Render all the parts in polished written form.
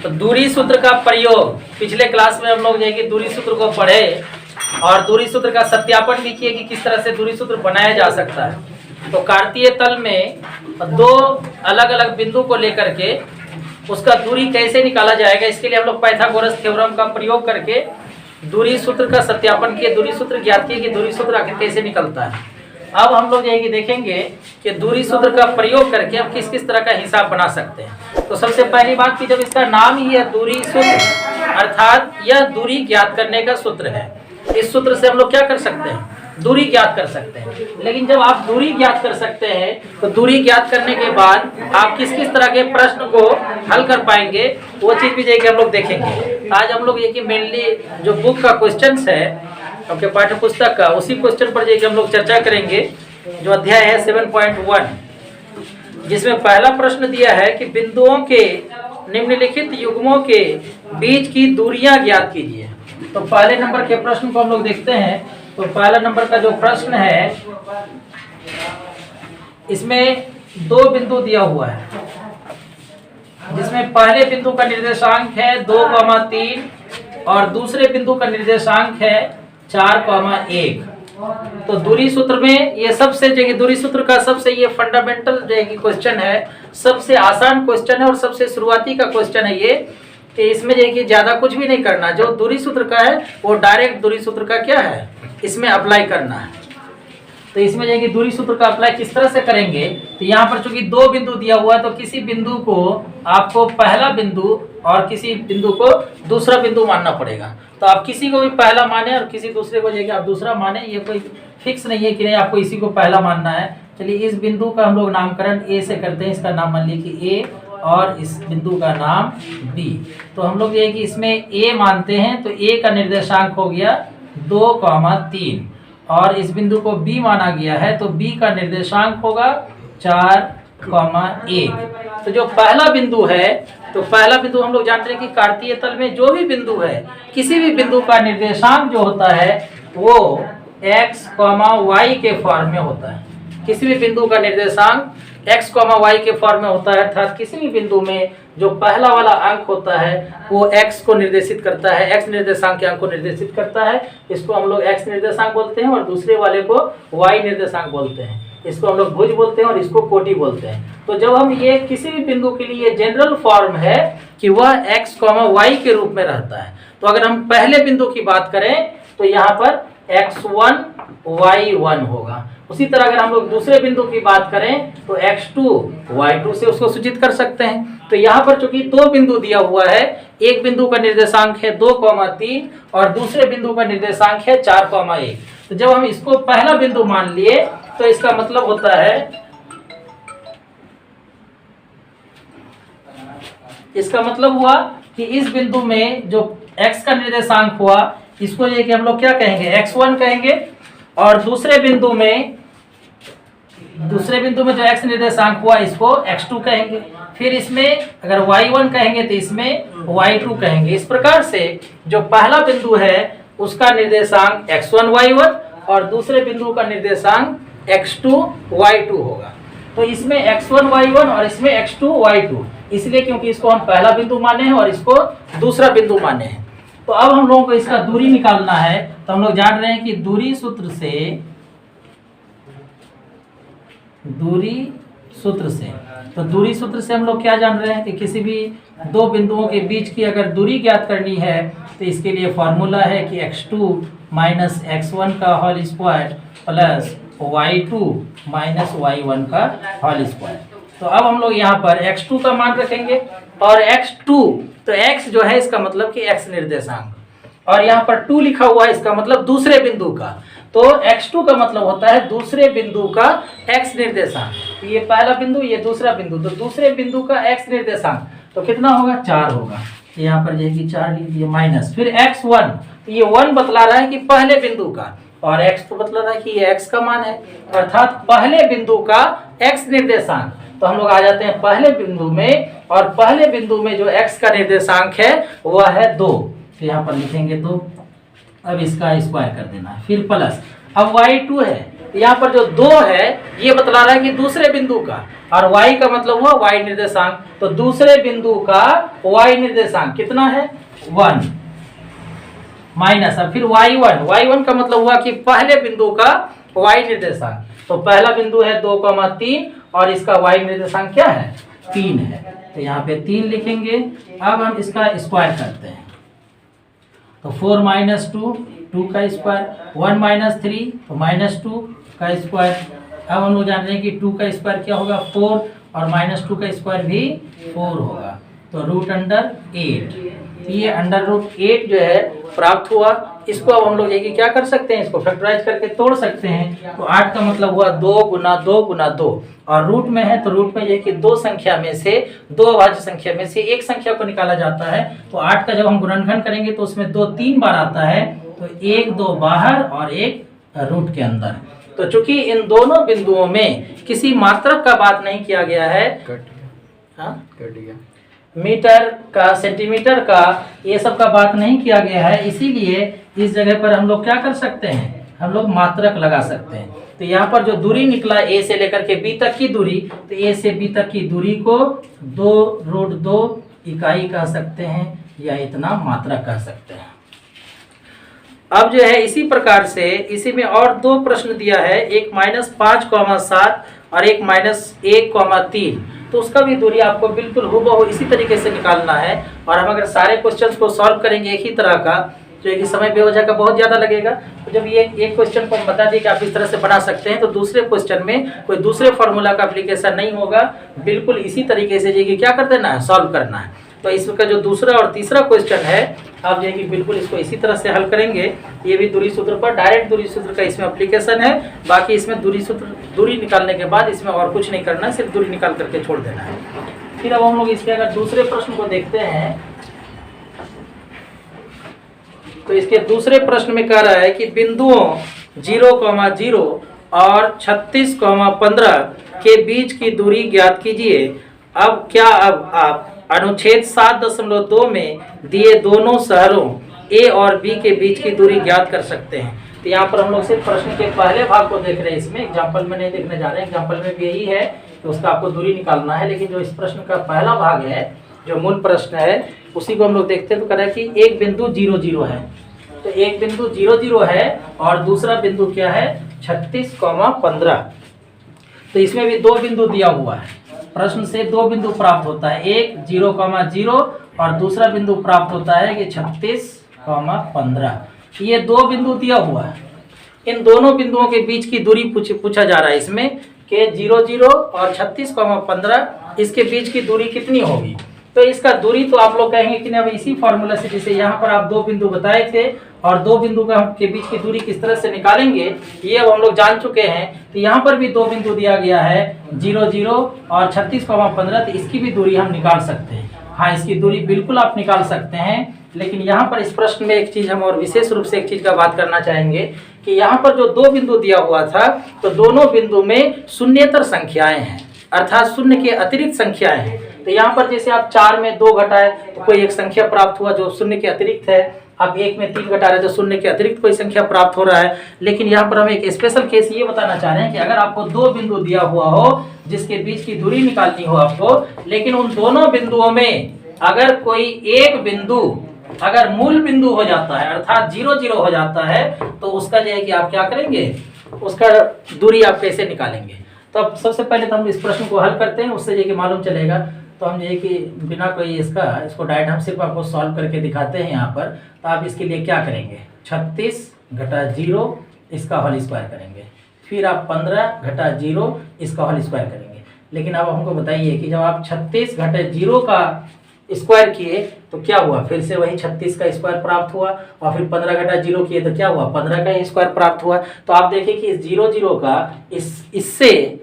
तो दूरी सूत्र का प्रयोग पिछले क्लास में हम लोग जो है कि दूरी सूत्र को पढ़े और दूरी सूत्र का सत्यापन भी किए कि किस तरह से दूरी सूत्र बनाया जा सकता है। तो कार्तीय तल में दो अलग अलग बिंदु को लेकर के उसका दूरी कैसे निकाला जाएगा, इसके लिए हम लोग पाइथागोरस थ्योरम का प्रयोग करके दूरी सूत्र का सत्यापन किए, दूरी सूत्र ज्ञात किए कि दूरी सूत्र आखिर कैसे निकलता है। अब हम लोग यही देखेंगे कि दूरी सूत्र का प्रयोग करके हम किस किस तरह का हिसाब बना सकते हैं। तो सबसे पहली बात कि जब इसका नाम ही है दूरी सूत्र, अर्थात यह दूरी ज्ञात करने का सूत्र है। इस सूत्र से हम लोग क्या कर सकते हैं, दूरी ज्ञात कर सकते हैं। लेकिन जब आप दूरी ज्ञात कर सकते हैं तो दूरी ज्ञात करने के बाद आप किस किस तरह के प्रश्न को हल कर पाएंगे, वो चीज भी हम लोग देखेंगे। आज हम लोग ये कि मेनली जो बुक का क्वेश्चन है आपके पाठ्य पुस्तक का, उसी क्वेश्चन पर जो हम लोग चर्चा करेंगे, जो अध्याय है 7.1, जिसमें पहला प्रश्न दिया है कि बिंदुओं के निम्नलिखित युग्मों के बीच की दूरियां ज्ञात कीजिए। तो पहले नंबर के प्रश्न को हम लोग देखते हैं। तो पहला नंबर का जो प्रश्न है, इसमें दो बिंदु दिया हुआ है, जिसमें पहले बिंदु का निर्देशांक है 2,3 और दूसरे बिंदु का निर्देशांक है 4,1। तो दूरी सूत्र में ये सबसे जो दूरी सूत्र का सबसे ये फंडामेंटल जो क्वेश्चन है, सबसे आसान क्वेश्चन है और सबसे शुरुआती का क्वेश्चन है ये, कि इसमें जो कि ज्यादा कुछ भी नहीं करना, जो दूरी सूत्र का है वो डायरेक्ट दूरी सूत्र का क्या है इसमें अप्लाई करना है। तो इसमें जो कि दूरी सूत्र का अप्लाई किस तरह से करेंगे, तो यहाँ पर चूंकि दो बिंदु दिया हुआ है तो किसी बिंदु को आपको पहला बिंदु और किसी बिंदु को दूसरा बिंदु मानना पड़ेगा। तो आप किसी को भी पहला माने और किसी दूसरे को जो आप दूसरा माने, ये कोई फिक्स नहीं है कि नहीं आपको इसी को पहला मानना है। चलिए इस बिंदु का हम लोग नामकरण ए से करते हैं, इसका नाम मान लीजिए कि ए और इस बिंदु का नाम बी। तो हम लोग ये कि इसमें ए मानते हैं तो ए का निर्देशांक हो गया 2,3 और इस बिंदु को बी माना गया है तो बी का निर्देशांक होगा 4,1। तो जो पहला बिंदु है, तो पहला बिंदु हम लोग जानते हैं कि कार्तीय तल में जो भी बिंदु है, किसी भी बिंदु का निर्देशांक जो होता है वो x, y के फॉर्म में होता है। किसी भी बिंदु का निर्देशांक x, y के फॉर्म में होता है, अर्थात किसी भी बिंदु में जो पहला वाला अंक होता है वो x को निर्देशित करता है, x निर्देशांक के अंक को निर्देशित करता है। इसको हम लोग x निर्देशांक बोलते हैं और दूसरे वाले को y निर्देशांक बोलते हैं। इसको हम लोग भुज बोलते हैं और इसको कोटि बोलते हैं। तो जब हम ये किसी भी बिंदु के लिए जनरल फॉर्म है कि वह x, y के रूप में रहता है। तो अगर हम पहले बिंदु की बात करें तो यहाँ पर x1, y1 होगा। उसी तरह अगर हम लोग दूसरे बिंदु की बात करें तो x2, y2 से उसको सूचित कर सकते हैं। तो यहाँ पर चूंकि दो बिंदु दिया हुआ है, एक बिंदु का निर्देशांक है 2,3 और दूसरे बिंदु का निर्देशांक है 4,1। तो जब हम इसको पहला बिंदु मान लिए तो इसका मतलब होता है, इसका मतलब हुआ कि इस बिंदु में जो x का निर्देशांक हुआ इसको ये कि हम लोग क्या कहेंगे, x1 कहेंगे और दूसरे बिंदु में जो x निर्देशांक हुआ इसको x2 कहेंगे। फिर इसमें अगर y1 कहेंगे तो इसमें y2 कहेंगे। इस प्रकार से जो पहला बिंदु है उसका निर्देशांक x1, y1 और दूसरे बिंदु का निर्देशांक x2, y2 होगा। तो इसमें x1, y1 और इसमें x2, y2, इसलिए क्योंकि इसको हम पहला बिंदु माने हैं और इसको दूसरा बिंदु माने हैं। तो अब हम लोगों को इसका दूरी निकालना है। तो हम लोग जान रहे हैं कि दूरी सूत्र से हम लोग क्या जान रहे हैं कि किसी भी दो बिंदुओं के बीच की अगर दूरी ज्ञात करनी है तो इसके लिए फॉर्मूला है कि x2 माइनस x1 का whole square plus y2 minus y1 का होल स्क्वायर। तो अब हम लोग यहाँ पर x2 का मान रखेंगे और x2, तो x जो है इसका मतलब कि x निर्देशांक, और यहाँ पर 2 लिखा हुआ है इसका मतलब दूसरे बिंदु का। तो x2 का मतलब होता है दूसरे बिंदु का x निर्देशांक। ये पहला बिंदु, ये दूसरा बिंदु, तो दूसरे बिंदु का x निर्देशांक तो कितना होगा, 4 होगा। यहाँ पर जाएगी 4 लिख दिए माइनस, फिर x1, तो ये 1 बतला रहा है कि पहले बिंदु का, और x तो बतला रहा है कि ये x का मान है, अर्थात पहले बिंदु का x निर्देशांक। तो हम लोग आ जाते हैं पहले बिंदु में, और पहले बिंदु में जो x का निर्देशांक है वह है 2। तो यहाँ पर लिखेंगे 2, अब इसका स्क्वायर कर देना है, फिर प्लस, अब y2 है यहाँ पर जो 2 है ये बतला रहा है कि दूसरे बिंदु का, और y का मतलब हुआ y निर्देशांक। तो दूसरे बिंदु का y निर्देशांक कितना है 1 माइनस, अब फिर y1 का मतलब हुआ कि पहले बिंदु का y निर्देशांक। तो पहला बिंदु है 2,3 और इसका y निर्देशांक क्या है 3 है, तो यहाँ पे 3 लिखेंगे। अब हम इसका स्क्वायर करते हैं, तो 4 माइनस 2 2 का स्क्वायर, 1 माइनस 3 तो माइनस 2 का स्क्वायर। अब हम लोग जान रहे हैं कि 2 का स्क्वायर क्या होगा 4 और माइनस 2 का स्क्वायर भी 4 होगा, तो √8। ये √8 जो है प्राप्त हुआ। इसको अब हम लोग ये क्या कर सकते हैं, इसको फैक्टराइज करके तोड़ सकते हैं। तो 8 का मतलब हुआ 2 गुना 2 गुना 2, और रूट में है तो रूट में ये कि 2 संख्या में से 2 अभाज्य संख्या में से एक संख्या को निकाला जाता है। तो 8 का जब हम गुणनखंड करेंगे तो उसमें 2 3 बार आता है, तो 1 2 बाहर और 1 रूट के अंदर। तो चूंकि इन दोनों बिंदुओं में किसी मात्रक का बात नहीं किया गया है, कट गया मीटर का सेंटीमीटर का ये सब का बात नहीं किया गया है, इसीलिए इस जगह पर हम लोग क्या कर सकते हैं, हम लोग मात्रक लगा सकते हैं। तो यहाँ पर जो दूरी निकला a से लेकर के b तक की दूरी, तो a से b तक की दूरी को 2√2 इकाई कह सकते हैं या इतना मात्रक कह सकते हैं। अब जो है इसी प्रकार से इसी में और 2 प्रश्न दिया है, एक -5,7 और एक -1,3। तो उसका भी दूरी आपको बिल्कुल हूबहू इसी तरीके से निकालना है। और हम अगर सारे क्वेश्चंस को सॉल्व करेंगे एक ही तरह का, जो है कि समय बेवजह का बहुत ज़्यादा लगेगा। तो जब ये एक क्वेश्चन को हम बता दिए कि आप इस तरह से बना सकते हैं, तो दूसरे क्वेश्चन में कोई दूसरे फार्मूला का एप्लीकेशन नहीं होगा, बिल्कुल इसी तरीके से जो कि क्या कर देना है, सॉल्व करना है। तो इसका जो दूसरा और तीसरा क्वेश्चन है, आप जो है कि बिल्कुल इसको इसी तरह से हल करेंगे। ये भी दूरी सूत्र पर, डायरेक्ट दूरी सूत्र का इसमें एप्लीकेशन है। बाकी इसमें दूरी निकालने के बाद इसमें और कुछ नहीं करना है, सिर्फ दूरी निकाल करके छोड़ देना है। फिर अब हम लोग इसके अगर दूसरे प्रश्न को देखते हैं, तो इसके दूसरे प्रश्न में कह रहा है कि बिंदुओं 0,0 और 36,15 के बीच की दूरी ज्ञात कीजिए। अब क्या अब आप अनुच्छेद 7.2 में दिए दोनों शहरों A और B के बीच की दूरी ज्ञात कर सकते हैं। तो यहाँ पर हम लोग सिर्फ प्रश्न के पहले भाग को देख रहे हैं, इसमें एग्जाम्पल में नहीं देखने जा रहे हैं। एग्जाम्पल में भी यही है कि उसका आपको दूरी निकालना है, लेकिन जो इस प्रश्न का पहला भाग है, जो मूल प्रश्न है, उसी को हम लोग देखते हैं। तो कह रहा है कि एक बिंदु 0,0 है, तो एक बिंदु 0,0 है और दूसरा बिंदु क्या है 36,15। तो इसमें भी 2 बिंदु दिया हुआ है, प्रश्न से 2 बिंदु प्राप्त होता है, एक 0,0 और दूसरा बिंदु प्राप्त होता है कि 36,15। ये 2 बिंदु दिया हुआ है, इन दोनों बिंदुओं के बीच की दूरी पूछा जा रहा है इसमें कि 0,0 और 36,15 इसके बीच की दूरी कितनी होगी। तो इसका दूरी तो आप लोग कहेंगे कि अब इसी फॉर्मूला से, जैसे यहाँ पर आप 2 बिंदु बताए थे और 2 बिंदु के बीच की दूरी किस तरह से निकालेंगे ये अब हम लोग जान चुके हैं। तो यहाँ पर भी 2 बिंदु दिया गया है 0,0 और 36,15, तो इसकी भी दूरी हम निकाल सकते हैं। हाँ, इसकी दूरी बिल्कुल आप निकाल सकते हैं, लेकिन यहाँ पर इस प्रश्न में एक चीज़ हम और विशेष रूप से एक चीज़ का बात करना चाहेंगे कि यहाँ पर जो 2 बिंदु दिया हुआ था, तो दोनों बिंदु में शून्येतर संख्याएं हैं, अर्थात शून्य के अतिरिक्त संख्याएं हैं। तो यहाँ पर जैसे आप 4 में 2 घटाए तो कोई एक संख्या प्राप्त हुआ जो शून्य के अतिरिक्त है, आप 1 में 3 घटा रहे तो शून्य के अतिरिक्त कोई संख्या प्राप्त हो रहा है। लेकिन यहाँ पर हम एक स्पेशल केस ये बताना चाह रहे हैं कि अगर आपको 2 बिंदु दिया हुआ हो जिसके बीच की दूरी निकालनी हो आपको, लेकिन उन दोनों बिंदुओं में अगर कोई एक बिंदु अगर मूल बिंदु हो जाता है, अर्थात 0,0 हो जाता है, तो उसका जो है कि आप क्या करेंगे, उसका दूरी आप कैसे निकालेंगे। तो अब सबसे पहले तो हम इस प्रश्न को हल करते हैं, उससे ये कि मालूम चलेगा। तो हम ये कि बिना कोई इसको डायरेक्ट हम सिर्फ आपको सॉल्व करके दिखाते हैं यहाँ पर। तो आप इसके लिए क्या करेंगे, 36 घटा 0 इसका होल स्क्वायर करेंगे, फिर आप 15 घटा 0 इसका होल स्क्वायर करेंगे। लेकिन अब हमको बताइए कि जब आप 36 घटा 0 का स्क्वायर किए तो क्या हुआ, फिर से वही 36 का स्क्वायर प्राप्त हुआ, और फिर 15 घटा 0 किए तो क्या हुआ, 15 का स्क्वायर प्राप्त हुआ। तो आप देखिए कि इस 0,0 का इससे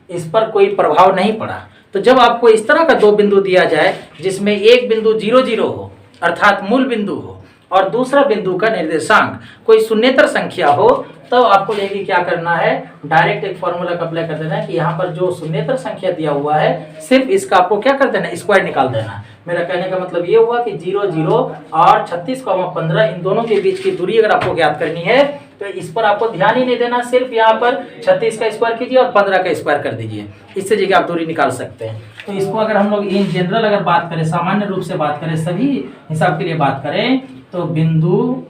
इस पर कोई प्रभाव नहीं पड़ा। तो जब आपको इस तरह का 2 बिंदु दिया जाए जिसमें एक बिंदु 0,0 हो अर्थात मूल बिंदु हो और दूसरा बिंदु का निर्देशांक कोई शून्येतर संख्या हो, तो आपको लेके क्या करना है, डायरेक्ट एक फॉर्मूला का अप्लाई कर देना है कि यहाँ पर जो शून्येतर संख्या दिया हुआ है सिर्फ इसका आपको क्या कर देना है, स्क्वायर निकाल देना है। मेरा कहने का मतलब ये हुआ कि 0,0 और 36,15 इन दोनों के बीच की दूरी अगर आपको ज्ञात करनी है तो इस पर आपको ध्यान ही नहीं देना, सिर्फ यहाँ पर 36 का स्क्वायर कीजिए और 15 का स्क्वायर कर दीजिए, इससे जगह आप दूरी निकाल सकते हैं। तो इसको अगर हम लोग इन जनरल अगर बात करें, सामान्य रूप से बात करें, सभी हिसाब के लिए बात करें, तो बिंदु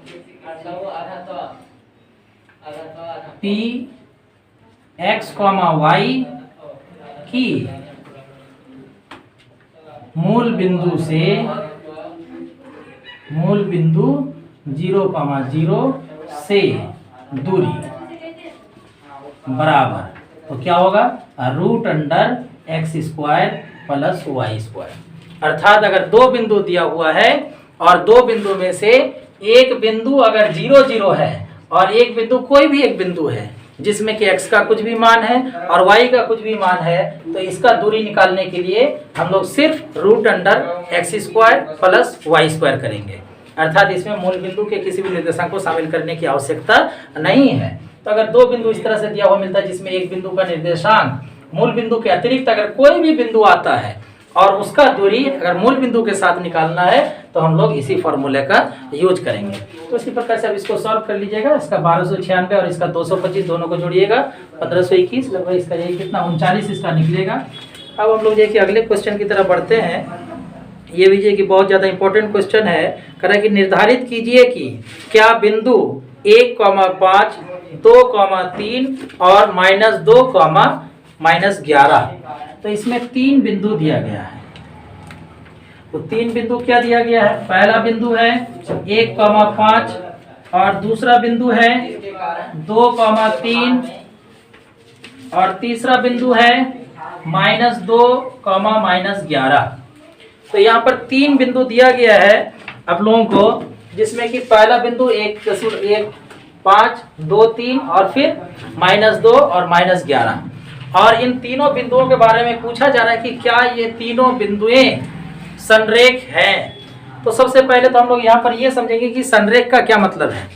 P x, y की मूल बिंदु 0,0 से दूरी बराबर, तो क्या होगा, √x² + y²। अर्थात अगर दो बिंदु दिया हुआ है और दो बिंदु में से एक बिंदु अगर 0, 0 है और एक बिंदु कोई भी एक बिंदु है जिसमें कि x का कुछ भी मान है और y का कुछ भी मान है, तो इसका दूरी निकालने के लिए हम लोग सिर्फ √x² + y² करेंगे। अर्थात इसमें मूल बिंदु के किसी भी निर्देशांक को शामिल करने की आवश्यकता नहीं है। तो अगर दो बिंदु इस तरह से दिया हुआ मिलता है जिसमें एक बिंदु का निर्देशांक मूल बिंदु के अतिरिक्त अगर कोई भी बिंदु आता है और उसका दूरी अगर मूल बिंदु के साथ निकालना है, तो हम लोग इसी फॉर्मूले का यूज करेंगे। तो इसी प्रकार से अब इसको सॉल्व कर लीजिएगा। इसका 1296 और इसका 225 दोनों को जोड़िएगा, 1521, लगभग इसका ये कितना 39 इसका निकलेगा। अब हम लोग देखिए अगले क्वेश्चन की तरफ बढ़ते हैं। ये भी कि बहुत ज़्यादा इंपॉर्टेंट क्वेश्चन है। कह रहा है कि निर्धारित कीजिए कि क्या बिंदु 1, 5, 2, 3 और -2, -11, तो इसमें 3 बिंदु दिया गया है। तो 3 बिंदु क्या दिया गया है, पहला बिंदु है 1, 5 और दूसरा बिंदु है 2, 3 और तीसरा बिंदु है -2, -11। तो यहाँ पर 3 बिंदु दिया गया है आप लोगों को, जिसमें कि पहला बिंदु 1, 5, 2, 3 और फिर -2 और -11। और इन तीनों बिंदुओं के बारे में पूछा जा रहा है कि क्या ये तीनों बिंदुएं संरेख हैं। तो सबसे पहले तो हम लोग यहाँ पर ये समझेंगे कि संरेख का क्या मतलब है।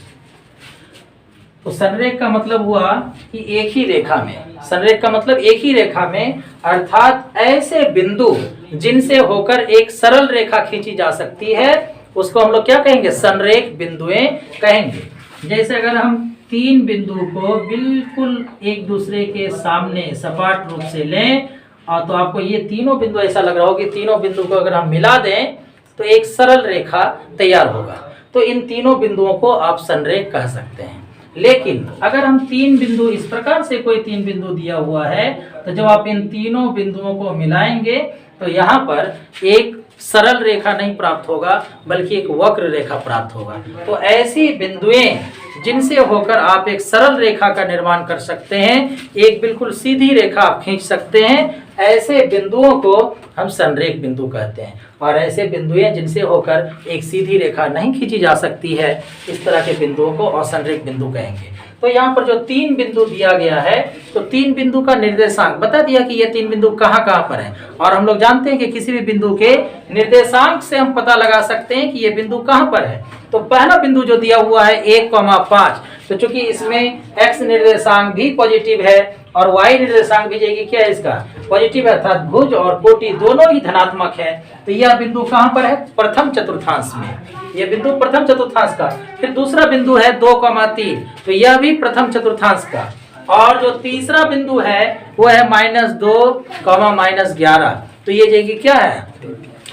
तो संरेख का मतलब हुआ कि एक ही रेखा में, संरेख का मतलब एक ही रेखा में, अर्थात ऐसे बिंदु जिनसे होकर एक सरल रेखा खींची जा सकती है, उसको हम लोग क्या कहेंगे, संरेख बिंदुएं कहेंगे। जैसे अगर हम 3 बिंदु को बिल्कुल एक दूसरे के सामने सपाट रूप से लें, और तो आपको ये तीनों बिंदु ऐसा लग रहा हो कि तीनों बिंदु को अगर हम मिला दें तो एक सरल रेखा तैयार होगा। तो इन तीनों बिंदुओं को आप संरेख कह सकते हैं। लेकिन अगर हम 3 बिंदु इस प्रकार से कोई 3 बिंदु दिया हुआ है, तो जब आप इन तीनों बिंदुओं को मिलाएंगे तो यहाँ पर एक सरल रेखा नहीं प्राप्त होगा, बल्कि एक वक्र रेखा प्राप्त होगा। तो ऐसी बिंदुएं जिनसे होकर आप एक सरल रेखा का निर्माण कर सकते हैं, एक बिल्कुल सीधी रेखा आप खींच सकते हैं, ऐसे बिंदुओं को हम संरेख बिंदु कहते हैं। और ऐसे बिंदुएं जिनसे होकर एक सीधी रेखा नहीं खींची जा सकती है, इस तरह के बिंदुओं को असंरेख बिंदु कहेंगे। तो यहाँ पर जो 3 बिंदु दिया गया है, तो 3 बिंदु का निर्देशांक बता दिया कि ये 3 बिंदु कहाँ कहाँ पर है। और हम लोग जानते हैं कि किसी भी बिंदु के निर्देशांक से हम पता लगा सकते हैं कि ये बिंदु कहाँ पर है। तो पहला बिंदु जो दिया हुआ है 1, 5, तो चूंकि इसमें x निर्देशांक भी पॉजिटिव है और y निर्देशांक भी जाएगी क्या है इसका पॉजिटिव है, अर्थात भुज और कोटि दोनों ही धनात्मक है। तो यह बिंदु कहाँ पर है, प्रथम चतुर्थांश में, यह बिंदु प्रथम चतुर्थांश का। फिर दूसरा बिंदु है 2, 3, तो यह भी प्रथम चतुर्थांश का। और जो तीसरा बिंदु है वो है -2, -11, तो ये जाएगी क्या है,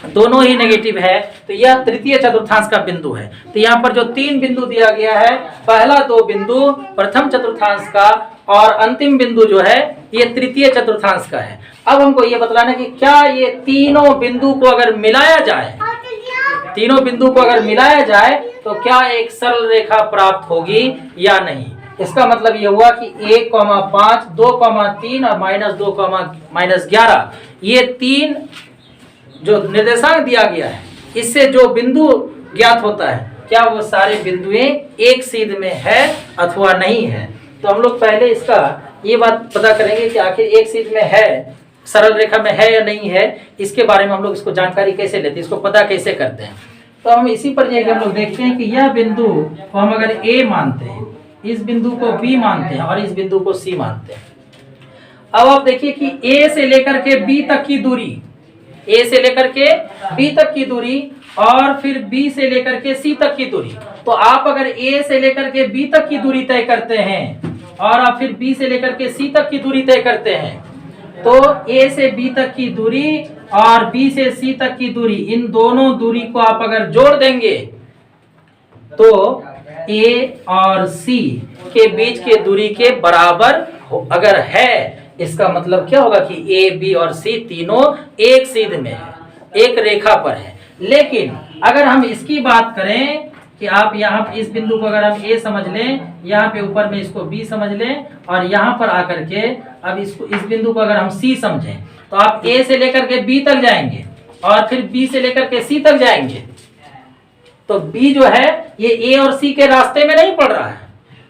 दोनों ही नेगेटिव है, तो यह तृतीय चतुर्थांश का बिंदु है। तो यहाँ पर जो 3 बिंदु दिया गया है, पहला 2 बिंदु प्रथम चतुर्थांश का और अंतिम बिंदु जो है ये तृतीय चतुर्थांश का है। अब हमको ये बतलाना कि क्या ये तीनों बिंदु को अगर मिलाया जाए, तीनों बिंदु को अगर मिलाया जाए तो क्या एक सरल रेखा प्राप्त होगी या नहीं। इसका मतलब ये हुआ कि 1, 5, 2, 3 और -2, -11, ये 3 जो निर्देशांक दिया गया है, इससे जो बिंदु ज्ञात होता है, क्या वो सारे बिंदुएं एक सीध में है अथवा नहीं है। तो हम लोग पहले इसका ये बात पता करेंगे कि आखिर एक सीध में है, सरल रेखा में है या नहीं है, इसके बारे में हम लोग इसको जानकारी कैसे लेते हैं, इसको पता कैसे करते हैं। तो हम इसी पर हम लोग देखते हैं कि यह बिंदु को हम अगर A मानते हैं, इस बिंदु को B मानते हैं और इस बिंदु को C मानते हैं। अब आप देखिए कि A से लेकर के B तक की दूरी, A से लेकर के B तक की दूरी और फिर B से लेकर के C तक की दूरी, तो आप अगर ए से लेकर के बी तक की दूरी तय करते हैं और आप फिर बी से लेकर के सी तक की दूरी तय करते हैं, तो ए से बी तक की दूरी और बी से सी तक की दूरी, इन दोनों दूरी को आप अगर जोड़ देंगे तो ए और सी के बीच के दूरी के बराबर अगर है, इसका मतलब क्या होगा कि ए बी और सी तीनों एक सीध में है, एक रेखा पर है। लेकिन अगर हम इसकी बात करें कि आप यहाँ इस बिंदु को अगर हम ए समझ लें, यहाँ पे ऊपर में इसको बी समझ लें और यहाँ पर आकर के अब इसको इस बिंदु को अगर हम सी समझें, तो आप ए से लेकर के बी तक जाएंगे और फिर बी से लेकर के सी तक जाएंगे। तो बी जो है ये ए और सी के रास्ते में नहीं पड़ रहा है,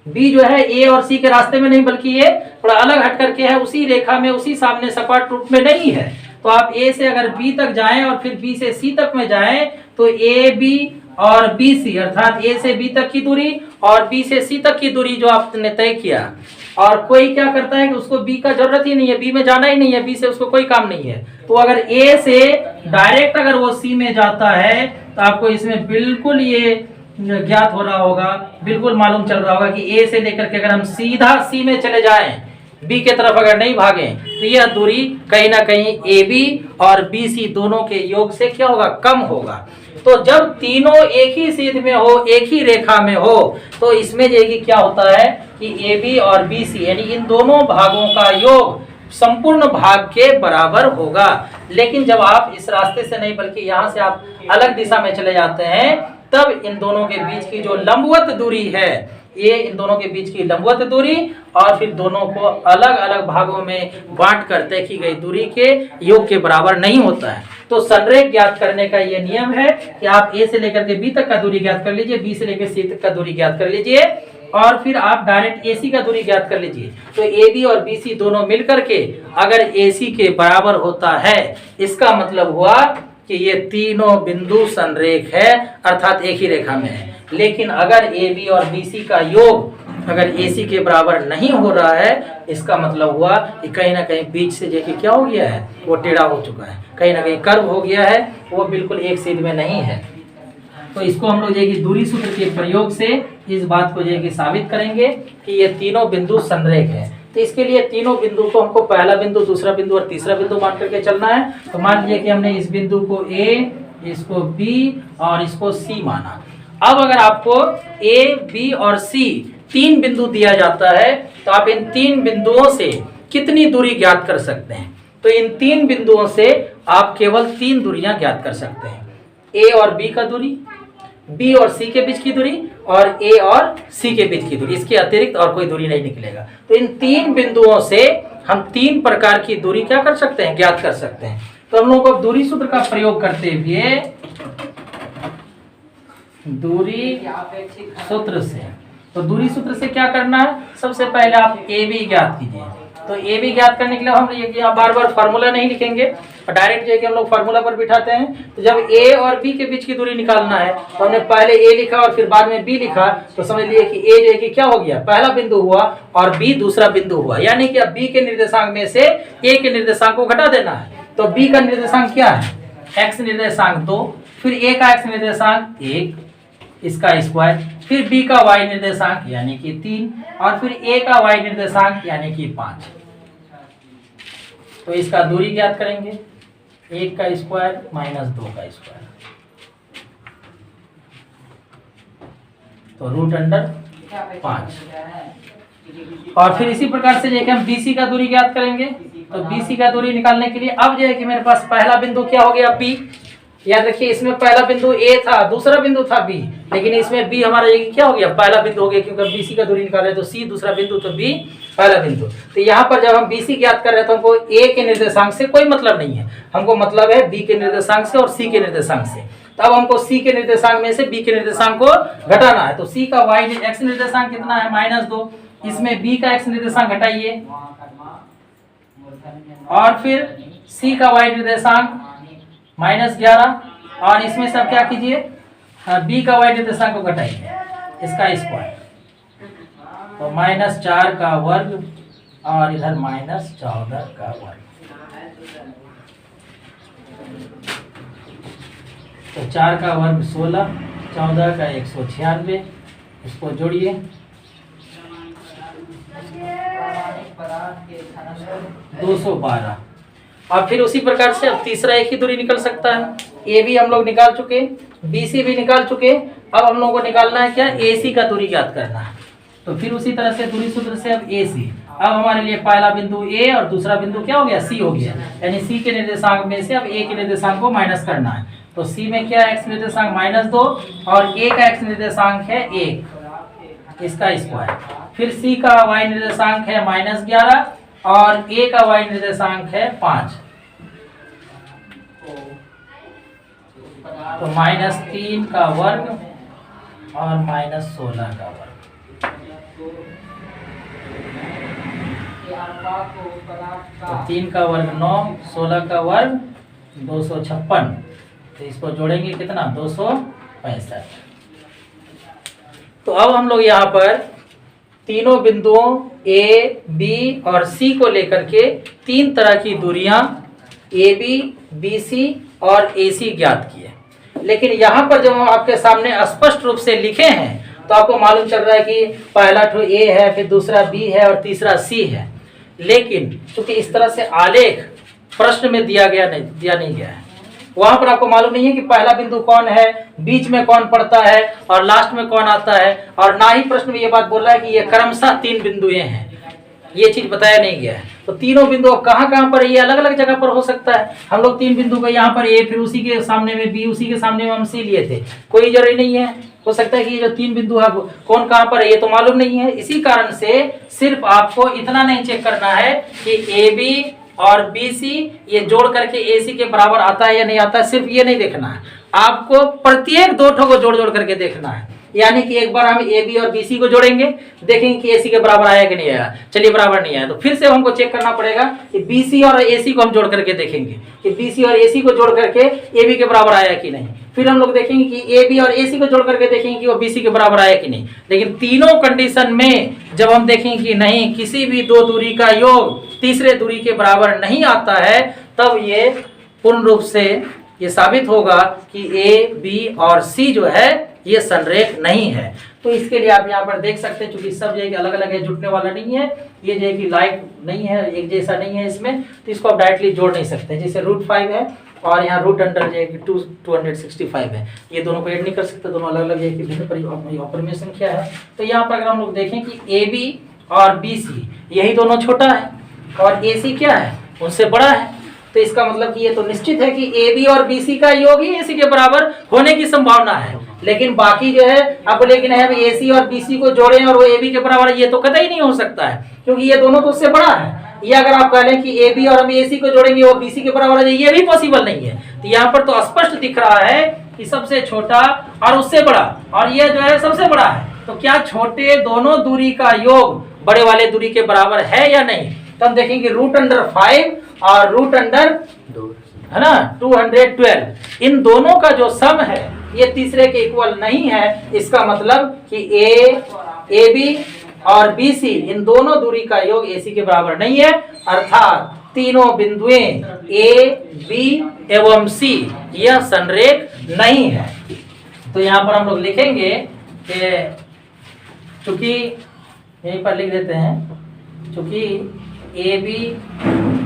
बी जो है ए और सी के रास्ते में नहीं, बल्कि ये थोड़ा अलग हट करके है, उसी रेखा में, उसी सामने सपाट रूप में नहीं है। तो आप ए से अगर बी तक जाएं और फिर बी से सी तक में जाएं, तो ए बी और बी सी अर्थात ए से बी तक की दूरी और बी से सी तक की दूरी जो आपने तय किया, और कोई क्या करता है कि उसको बी का जरूरत ही नहीं है, बी में जाना ही नहीं है, बी से उसको कोई काम नहीं है, तो अगर ए से डायरेक्ट अगर वो सी में जाता है तो आपको इसमें बिल्कुल ये ज्ञात हो रहा होगा, बिल्कुल मालूम चल रहा होगा कि ए से लेकर के अगर हम सीधा सी में चले जाएं, बी के तरफ अगर नहीं भागें, तो यह दूरी कहीं ना कहीं ए बी और बी सी दोनों के योग से क्या होगा, कम होगा। तो जब तीनों एक ही सीध में हो, एक ही रेखा में हो, तो इसमें जो क्या होता है कि ए बी और बी सी यानी इन दोनों भागों का योग संपूर्ण भाग के बराबर होगा। लेकिन जब आप इस रास्ते से नहीं बल्कि यहाँ से आप अलग दिशा में चले जाते हैं, तब इन दोनों के बीच की जो लंबवत दूरी है, ये इन दोनों के बीच की लंबवत दूरी और फिर दोनों को अलग अलग भागों में बांट कर तय की गई दूरी के योग के बराबर नहीं होता है। तो संरेख ज्ञात करने का ये नियम है कि आप ए से लेकर के बी तक का दूरी ज्ञात कर लीजिए, बी से लेकर सी तक का दूरी ज्ञात कर लीजिए और फिर आप डायरेक्ट ए सी का दूरी ज्ञात कर लीजिए। तो ए बी और बी सी दोनों मिलकर के अगर ए सी के बराबर होता है, इसका मतलब हुआ कि ये तीनों बिंदु संरेख है अर्थात एक ही रेखा में है। लेकिन अगर ए बी और बी सी का योग अगर ए सी के बराबर नहीं हो रहा है, इसका मतलब हुआ कि कहीं ना कहीं बीच से देखिए क्या हो गया है, वो टेढ़ा हो चुका है, कहीं ना कहीं कर्व हो गया है, वो बिल्कुल एक सीध में नहीं है। तो इसको हम लोग जो दूरी सूत्र के प्रयोग से इस बात को जो साबित करेंगे कि ये तीनों बिंदु संरेख है। तो इसके लिए तीनों बिंदु को हमको पहला बिंदु, दूसरा बिंदु और तीसरा बिंदु मान करके चलना है। तो मान लीजिए कि हमने इस बिंदु को ए, इसको बी और इसको सी माना। अब अगर आपको ए, बी और सी तीन बिंदु दिया जाता है, तो आप इन तीन बिंदुओं से कितनी दूरी ज्ञात कर सकते हैं? तो इन तीन बिंदुओं से आप केवल तीन दूरियां ज्ञात कर सकते हैं, ए और बी का दूरी, बी और सी के बीच की दूरी और ए और सी के बीच की दूरी। इसके अतिरिक्त और कोई दूरी नहीं निकलेगा। तो इन तीन बिंदुओं से हम तीन प्रकार की दूरी क्या कर सकते हैं, ज्ञात कर सकते हैं। तो हम लोग को दूरी सूत्र का प्रयोग करते हुए दूरी सूत्र से, तो दूरी सूत्र से क्या करना है, सबसे पहले आप ए बी ज्ञात कीजिए। तो ए बी ज्ञात करने के लिए हम यहाँ बार बार फार्मूला नहीं लिखेंगे और डायरेक्ट जो है कि हम लोग फार्मूला पर बिठाते हैं। तो जब ए और बी के बीच की दूरी निकालना है, तो हमने पहले ए लिखा और फिर बाद में बी लिखा, तो समझ लिए कि ए जो है कि क्या हो गया, पहला बिंदु हुआ और बी दूसरा बिंदु हुआ। यानी कि अब बी के निर्देशांक में से ए के निर्देशांक को घटा देना है। तो बी का निर्देशांक क्या है, एक्स निर्देशांक 2, फिर ए का एक्स निर्देशांक 1 इसका स्क्वायर, फिर बी का वाई निर्देशांक यानी कि 3 और फिर ए का वाई निर्देशांक यानी कि 5। तो इसका दूरी ज्ञात करेंगे, 1 का स्क्वायर माइनस 2 का स्क्वायर, तो रूट अंडर 5। और फिर इसी प्रकार से जो हम बीसी का दूरी ज्ञात करेंगे। तो बीसी का दूरी निकालने के लिए अब जो है कि मेरे पास पहला बिंदु क्या हो गया, बी। याद रखिए इसमें पहला बिंदु ए था, दूसरा बिंदु था बी, लेकिन इसमें बी हमारा ये क्या हो गया, पहला बिंदु हो गया, क्योंकि बीसी का दूरी निकाल रहे हैं। तो सी दूसरा बिंदु, तो बी पहला बिंदु। तो यहाँ पर जब हम बीसी ज्ञात कर रहे हैं तो हमको ए के निर्देशांक से कोई मतलब नहीं है, हमको मतलब है बी के निर्देशांक से और सी के निर्देशांक से। तो अब हमको सी के निर्देशांक में से बी के निर्देशांक को घटाना है। तो सी का वाई एक्स निर्देशांक कितना है, -2, इसमें बी का एक्स निर्देशांक घटाइए और फिर सी का वाई निर्देशांक -11 और इसमें सब क्या कीजिए, बी का वाई निर्देशांक को घटाइए, इसका स्क्वायर, तो -4 का वर्ग और इधर -14 का वर्ग। तो 4 का वर्ग 16 14 का 196, इसको जोड़िए, 212। और फिर उसी प्रकार से अब तीसरा एक ही दूरी निकल सकता है। ए बी हम लोग निकाल चुके, बी सी भी निकाल चुके, अब हम लोगों को निकालना है क्या, ए सी का दूरी ज्ञात करना है। तो फिर उसी तरह से दूरी सूत्र से अब ए सी, अब हमारे लिए पहला बिंदु ए और दूसरा बिंदु क्या हो गया, सी हो गया। यानी सी के निर्देशांक में से अब ए के निर्देशांक को माइनस करना है। तो सी में क्या एक्स निर्देशांक -2 और ए का एक्स निर्देशांक है 1, इसका स्क्वायर। फिर सी का वाई निर्देशांक है -11 और ए का वाई निर्देशांक है 5, तो -3 का वर्ग और -16 का वर्ग। तो 3 का वर्ग 9, 16 का वर्ग 256, तो इसको जोड़ेंगे कितना, 265। तो अब हम लोग यहाँ पर तीनों बिंदुओं ए, बी और सी को लेकर के तीन तरह की दूरियां ए बी, बी सी और ए सी ज्ञात किए। लेकिन यहाँ पर जब हम आपके सामने स्पष्ट रूप से लिखे हैं तो आपको मालूम चल रहा है कि पहला ठो ए है, फिर दूसरा बी है और तीसरा सी है। लेकिन चूंकि इस तरह से आलेख प्रश्न में दिया नहीं गया है, वहां पर आपको मालूम नहीं है कि पहला बिंदु कौन है, बीच में कौन पड़ता है और लास्ट में कौन आता है, और ना ही प्रश्न में ये बात बोल रहा है कि ये क्रमशः 3 बिंदुएं हैं, ये चीज बताया नहीं गया है। तो तीनों बिंदु कहाँ पर, ये अलग अलग जगह पर हो सकता है। हम लोग 3 बिंदु को यहाँ पर ए, फिर उसी के सामने में बी, उसी के सामने में हम सी लिए थे, कोई जरूरी नहीं है। हो सकता है कि ये जो 3 बिंदु है कौन कहाँ पर है ये तो मालूम नहीं है। इसी कारण से सिर्फ आपको इतना नहीं चेक करना है कि ए बी और बी सी ये जोड़ करके ए सी के बराबर आता है या नहीं आता है, सिर्फ ये नहीं देखना है, आपको प्रत्येक 2 ठो को जोड़ करके देखना है। यानी कि एक बार हम ए बी और बी सी को जोड़ेंगे, देखेंगे कि ए सी के बराबर आया कि नहीं आया, चलिए बराबर नहीं आया, तो फिर से हमको चेक करना पड़ेगा कि बी सी और ए सी को हम जोड़ करके देखेंगे कि बी सी और ए सी को जोड़ करके ए बी के बराबर आया कि नहीं। फिर हम लोग देखेंगे कि ए बी और ए सी को जोड़ करके देखेंगे कि वो बी सी के बराबर आया कि नहीं। लेकिन तीनों कंडीशन में जब हम देखेंगे कि नहीं, किसी भी 2 दूरी का योग तीसरे दूरी के बराबर नहीं आता है, तब ये पूर्ण रूप से ये साबित होगा कि ए, बी और सी जो है ये संरेख नहीं है। तो इसके लिए आप यहाँ पर देख सकते हैं, चूंकि सब जो है अलग अलग है, जुटने वाला नहीं है, ये जो है कि लाइक नहीं है, एक जैसा नहीं है इसमें, तो इसको आप डायरेक्टली जोड़ नहीं सकते। जैसे √5 है और यहाँ रूट अंडर जो है कि 265 है, ये दोनों को ऐड नहीं कर सकते, दोनों अलग अलग है कि भिन्न ऑपरिमेय संख्या है। तो यहाँ पर अगर हम लोग देखें कि ए बी और बी सी यही दोनों छोटा है और ए सी क्या है, उनसे बड़ा है, तो इसका मतलब कि ये तो निश्चित है कि ए बी और बी सी का योग ही ए सी के बराबर होने की संभावना है। लेकिन बाकी जो है अब लेकिन है ए सी और बी सी को जोड़ें और वो ए बी के बराबर, ये तो कतई नहीं हो सकता है, क्योंकि ये दोनों तो उससे बड़ा है। ये अगर आप कह लें कि ए बी और हम ए सी को जोड़ेंगे वो बी सी के बराबर है, ये भी पॉसिबल नहीं है। तो यहाँ पर तो स्पष्ट दिख रहा है कि सबसे छोटा और उससे बड़ा, और ये जो है सबसे बड़ा है। तो क्या छोटे दोनों दूरी का योग बड़े वाले दूरी के बराबर है या नहीं? तो हम देखेंगे √5 और √2 है ना 212, इन दोनों का जो सम है ये तीसरे के इक्वल नहीं है। इसका मतलब कि ए बी और बी सी इन दोनों दूरी का योग ए सी के बराबर नहीं है, अर्थात तीनों बिंदुएं ए, बी एवं सी यह संरेख नहीं है। तो यहाँ पर हम लोग लिखेंगे कि चूंकि यहीं पर लिख देते हैं, चूंकि A B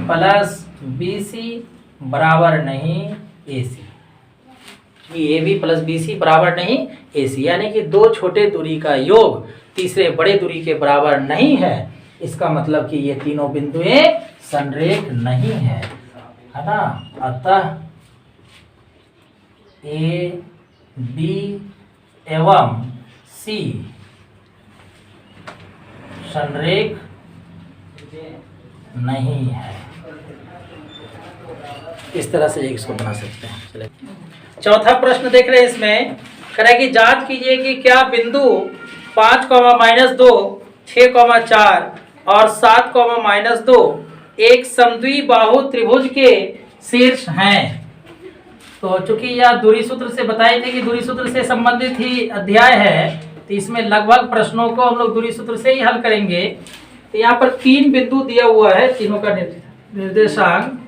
plus B C बराबर नहीं A C, A B plus B C बराबर नहीं ए सी, यानी कि 2 छोटे दूरी का योग तीसरे बड़े दूरी के बराबर नहीं है। इसका मतलब कि ये तीनों बिंदुएं संरेख नहीं है ना। अतः ए, बी एवं सी संरेख नहीं है। इस तरह से इसको बना सकते हैं। चलिए चौथा प्रश्न देख रहे हैं, इसमें कह रहा है कि जांच कीजिए कि क्या बिंदु 5,-2, 6,4 और 7,-2 एक समद्विबाहु त्रिभुज के शीर्ष हैं। तो चूंकि यह दूरी सूत्र से बताए थे कि दूरी सूत्र से संबंधित ही अध्याय है, तो इसमें लगभग प्रश्नों को हम लोग दूरी सूत्र से ही हल करेंगे। तो यहाँ पर 3 बिंदु दिया हुआ है, तीनों का निर्देशांक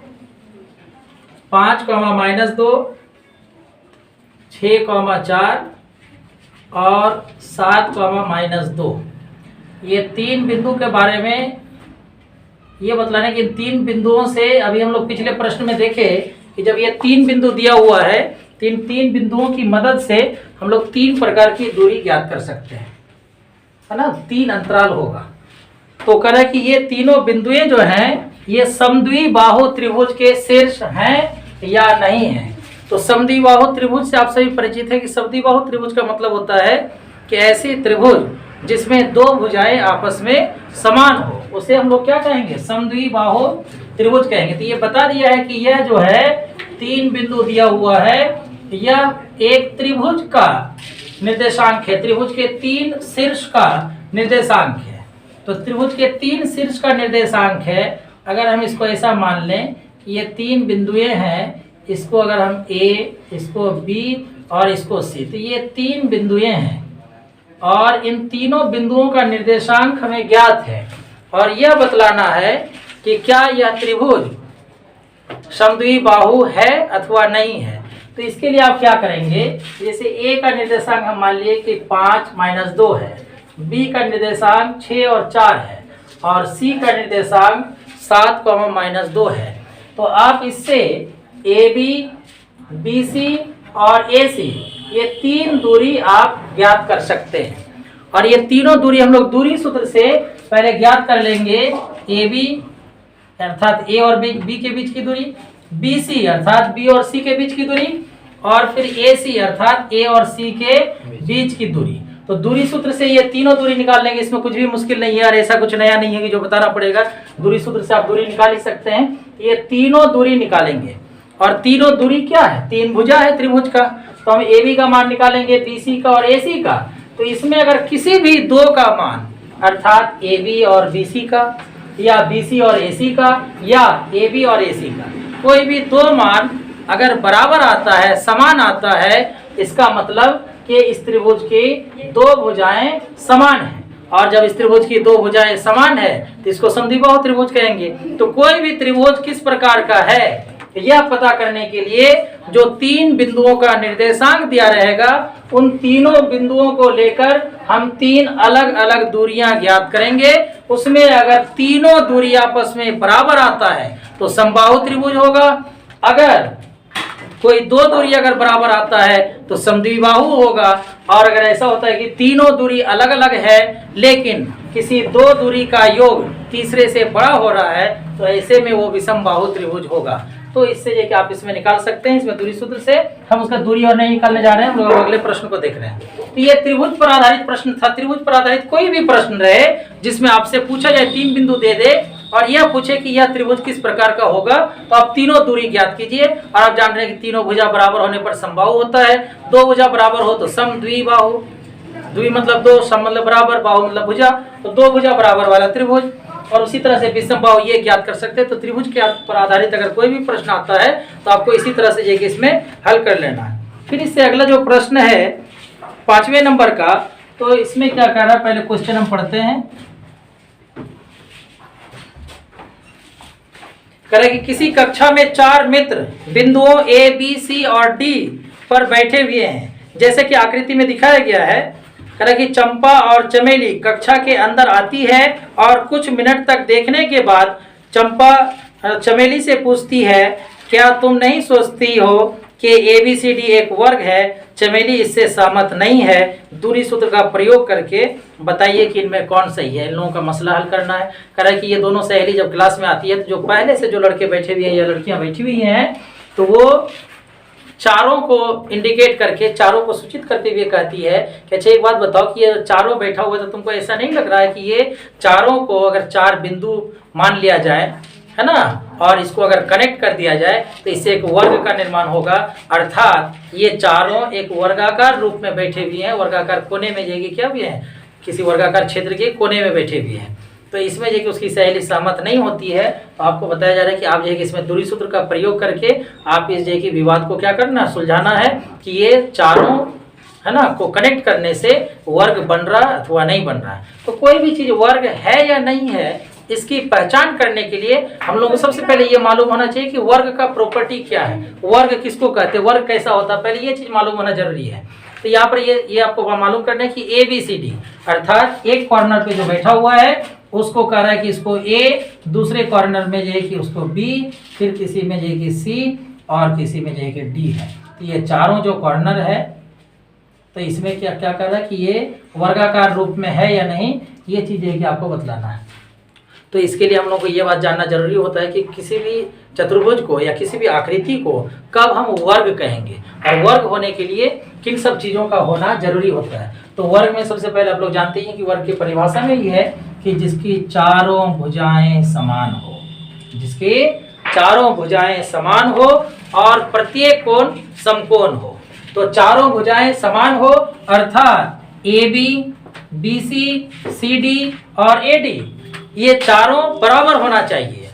5,-2, 6,4 और 7, -2, ये 3 बिंदु के बारे में ये बतलाने कि इन 3 बिंदुओं से अभी हम लोग पिछले प्रश्न में देखे कि जब ये 3 बिंदु दिया हुआ है, 3 बिंदुओं की मदद से हम लोग 3 प्रकार की दूरी ज्ञात कर सकते हैं, है ना। 3 अंतराल होगा। तो कह रहा है कि ये तीनों बिंदुएं जो हैं ये समद्विबाहु त्रिभुज के शीर्ष हैं या नहीं है। तो समद्विबाहु त्रिभुज से आप सभी परिचित है कि समद्विबाहु त्रिभुज का मतलब होता है कि ऐसी त्रिभुज जिसमें 2 भुजाएं आपस में समान हो, उसे हम लोग क्या कहेंगे, समद्विबाहु त्रिभुज कहेंगे। तो ये बता दिया है कि यह जो है 3 बिंदु दिया हुआ है, यह एक त्रिभुज का निर्देशांक है, त्रिभुज के 3 शीर्ष का निर्देशांक है। तो त्रिभुज के 3 शीर्ष का निर्देशांक है। अगर हम इसको ऐसा मान लें कि ये 3 बिंदुएं हैं, इसको अगर हम A, इसको B और इसको C, तो ये 3 बिंदुएं हैं और इन तीनों बिंदुओं का निर्देशांक हमें ज्ञात है और यह बतलाना है कि क्या यह त्रिभुज समद्विबाहु है अथवा नहीं है। तो इसके लिए आप क्या करेंगे, जैसे A का निर्देशांक हम मान लिए कि 5-2 है, B का निर्देशांक 6 और 4 है और C का निर्देशांक 7, -2 है। तो आप इससे AB, BC और AC ये 3 दूरी आप ज्ञात कर सकते हैं और ये तीनों दूरी हम लोग दूरी सूत्र से पहले ज्ञात कर लेंगे। AB अर्थात A और B के बीच की दूरी, BC अर्थात B और C के बीच की दूरी और फिर AC अर्थात A और C के बीच की दूरी। तो दूरी सूत्र से ये तीनों दूरी निकाल लेंगे, इसमें कुछ भी मुश्किल नहीं है और ऐसा कुछ नया नहीं है कि जो बताना पड़ेगा। दूरी सूत्र से आप दूरी निकाल ही सकते हैं। ये तीनों दूरी निकालेंगे और तीनों दूरी क्या है, 3 भुजा है त्रिभुज का। तो हम AB का मान निकालेंगे, BC का और AC का। तो इसमें अगर किसी भी 2 का मान अर्थात AB और BC का या BC और AC का या AB और AC का कोई भी 2 मान अगर बराबर आता है, समान आता है, इसका मतलब कि इस त्रिभुज की 2 भुजाएं समान हैं और जब इस त्रिभुज की 2 भुजाएं समान है तो इसको समद्विबाहु त्रिभुज कहेंगे। तो कोई भी त्रिभुज किस प्रकार का है यह पता करने के लिए जो 3 बिंदुओं का निर्देशांक दिया रहेगा, उन तीनों बिंदुओं को लेकर हम 3 अलग अलग दूरियां ज्ञात करेंगे। उसमें अगर तीनों दूरी आपस में बराबर आता है तो समबाहु त्रिभुज होगा। अगर कोई 2 दूरी अगर बराबर आता है तो समद्विबाहु होगा और अगर ऐसा होता है कि तीनों दूरी अलग अलग है लेकिन किसी 2 दूरी का योग तीसरे से बड़ा हो रहा है तो ऐसे में वो विषमबाहु त्रिभुज होगा। तो इससे ये कि आप इसमें निकाल सकते हैं, इसमें दूरी सूत्र से हम उसका दूरी और नहीं निकालने जा रहे हैं, हम लोग अगले प्रश्न को देख रहे हैं। तो ये त्रिभुज पर आधारित प्रश्न था। त्रिभुज पर आधारित कोई भी प्रश्न रहे जिसमें आपसे पूछा जाए 3 बिंदु दे दे और यह पूछे कि यह त्रिभुज किस प्रकार का होगा, तो आप तीनों दूरी ज्ञात कीजिए। और आप जान रहे हैं कि तीनों भुजा बराबर होने पर समबाहु होता है, 2 भुजा बराबर हो तो समद्विबाहु, द्वि मतलब 2, सम मतलब बराबर, बाहु मतलब भुजा, तो 2 भुजा बराबर वाला त्रिभुज। और उसी तरह से विषमबाहु ये ज्ञात कर सकते हैं। तो त्रिभुज के पर आधारित अगर कोई भी प्रश्न आता है तो आपको इसी तरह से ये इसमें हल कर लेना है। फिर इससे अगला जो प्रश्न है 5वें नंबर का, तो इसमें क्या कह रहा है, पहले क्वेश्चन हम पढ़ते हैं। करें कि किसी कक्षा में 4 मित्र बिंदुओं A, B, C और D पर बैठे हुए हैं जैसे कि आकृति में दिखाया गया है। करें कि चंपा और चमेली कक्षा के अंदर आती है और कुछ मिनट तक देखने के बाद चंपा चमेली से पूछती है, क्या तुम नहीं सोचती हो कि ABCD एक वर्ग है? चमेली इससे सहमत नहीं है। दूरी सूत्र का प्रयोग करके बताइए कि इनमें कौन सही है। इन लोगों का मसला हल करना है। कह रहा है कि ये दोनों सहेली जब क्लास में आती है तो जो पहले से जो लड़के बैठे हुए हैं या लड़कियां बैठी हुई हैं तो वो चारों को इंडिकेट करके, चारों को सूचित करते हुए कहती है कि अच्छा एक बात बताओ कि ये चारों बैठा हुआ है तो तुमको ऐसा नहीं लग रहा है कि ये चारों को अगर 4 बिंदु मान लिया जाए, है ना, और इसको अगर कनेक्ट कर दिया जाए तो इससे एक वर्ग का निर्माण होगा। अर्थात ये चारों एक वर्गाकार रूप में बैठे हुए हैं, वर्गाकार कोने में जाएगी क्या भी है, किसी वर्गाकार क्षेत्र के कोने में बैठे हुए हैं। तो इसमें जो कि उसकी सहेली सहमत नहीं होती है तो आपको बताया जा रहा है कि आप जो है कि इसमें दूरी सूत्र का प्रयोग करके आप इस जो कि विवाद को क्या करना, सुलझाना है कि ये चारों, है ना, को कनेक्ट करने से वर्ग बन रहा अथवा नहीं बन रहा है। तो कोई भी चीज़ वर्ग है या नहीं है इसकी पहचान करने के लिए हम लोगों को सबसे पहले ये मालूम होना चाहिए कि वर्ग का प्रॉपर्टी क्या है, वर्ग किसको कहते हैं, वर्ग कैसा होता है, पहले ये चीज़ मालूम होना जरूरी है। तो यहाँ पर ये आपको मालूम करना है कि ए बी सी डी, अर्थात एक कॉर्नर पे जो बैठा हुआ है उसको कह रहा है कि इसको ए, दूसरे कॉर्नर में जो है कि उसको बी, फिर किसी में जो है कि सी और किसी में जो है कि डी है। तो ये चारों जो कॉर्नर है तो इसमें क्या क्या कर रहा है कि ये वर्गाकार रूप में है या नहीं, ये चीज़ है कि आपको बतलाना है। तो इसके लिए हम लोग को ये बात जानना जरूरी होता है कि किसी भी चतुर्भुज को या किसी भी आकृति को कब हम वर्ग कहेंगे और वर्ग होने के लिए किन सब चीज़ों का होना जरूरी होता है। तो वर्ग में सबसे पहले आप लोग जानते हैं कि वर्ग की परिभाषा में ये है कि जिसकी चारों भुजाएं समान हो, जिसकी चारों भुजाएं समान हो और प्रत्येक कोण समकोण हो। तो चारों भुजाएं समान हो अर्थात A B, B C, C D और ए डी ये चारों बराबर होना चाहिए।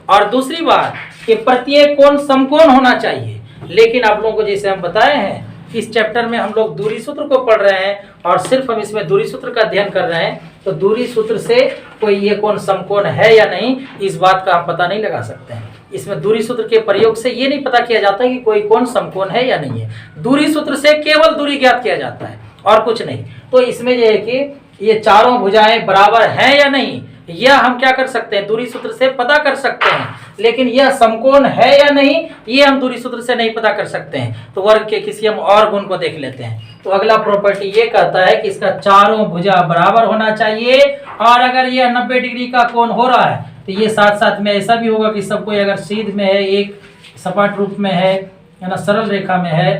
और दूसरी बात कि प्रत्येक कोण समकोण होना चाहिए। लेकिन आप लोगों को जैसे हम बताए हैं इस चैप्टर में हम लोग दूरी सूत्र को पढ़ रहे हैं और सिर्फ हम इसमें दूरी सूत्र का अध्ययन कर रहे हैं, तो दूरी सूत्र से कोई ये कोण समकोण है या नहीं इस बात का हम पता नहीं लगा सकते हैं। इसमें दूरी सूत्र के प्रयोग से ये नहीं पता किया जाता कि कोई कोण समकोण है या नहीं है। दूरी सूत्र से केवल दूरी ज्ञात किया जाता है और कुछ नहीं। तो इसमें यह है कि ये चारों भुजाएं बराबर हैं या नहीं यह हम क्या कर सकते हैं, दूरी सूत्र से पता कर सकते हैं। लेकिन यह समकोण है या नहीं ये हम दूरी सूत्र से नहीं पता कर सकते हैं। तो वर्ग के किसी हम और गुण को देख लेते हैं। तो अगला प्रॉपर्टी ये कहता है कि इसका चारों भुजा बराबर होना चाहिए और अगर यह 90 डिग्री का कोण हो रहा है तो ये साथ साथ में ऐसा भी होगा कि सब कोई अगर सीध में है, एक सपाट रूप में है ना, सरल रेखा में है,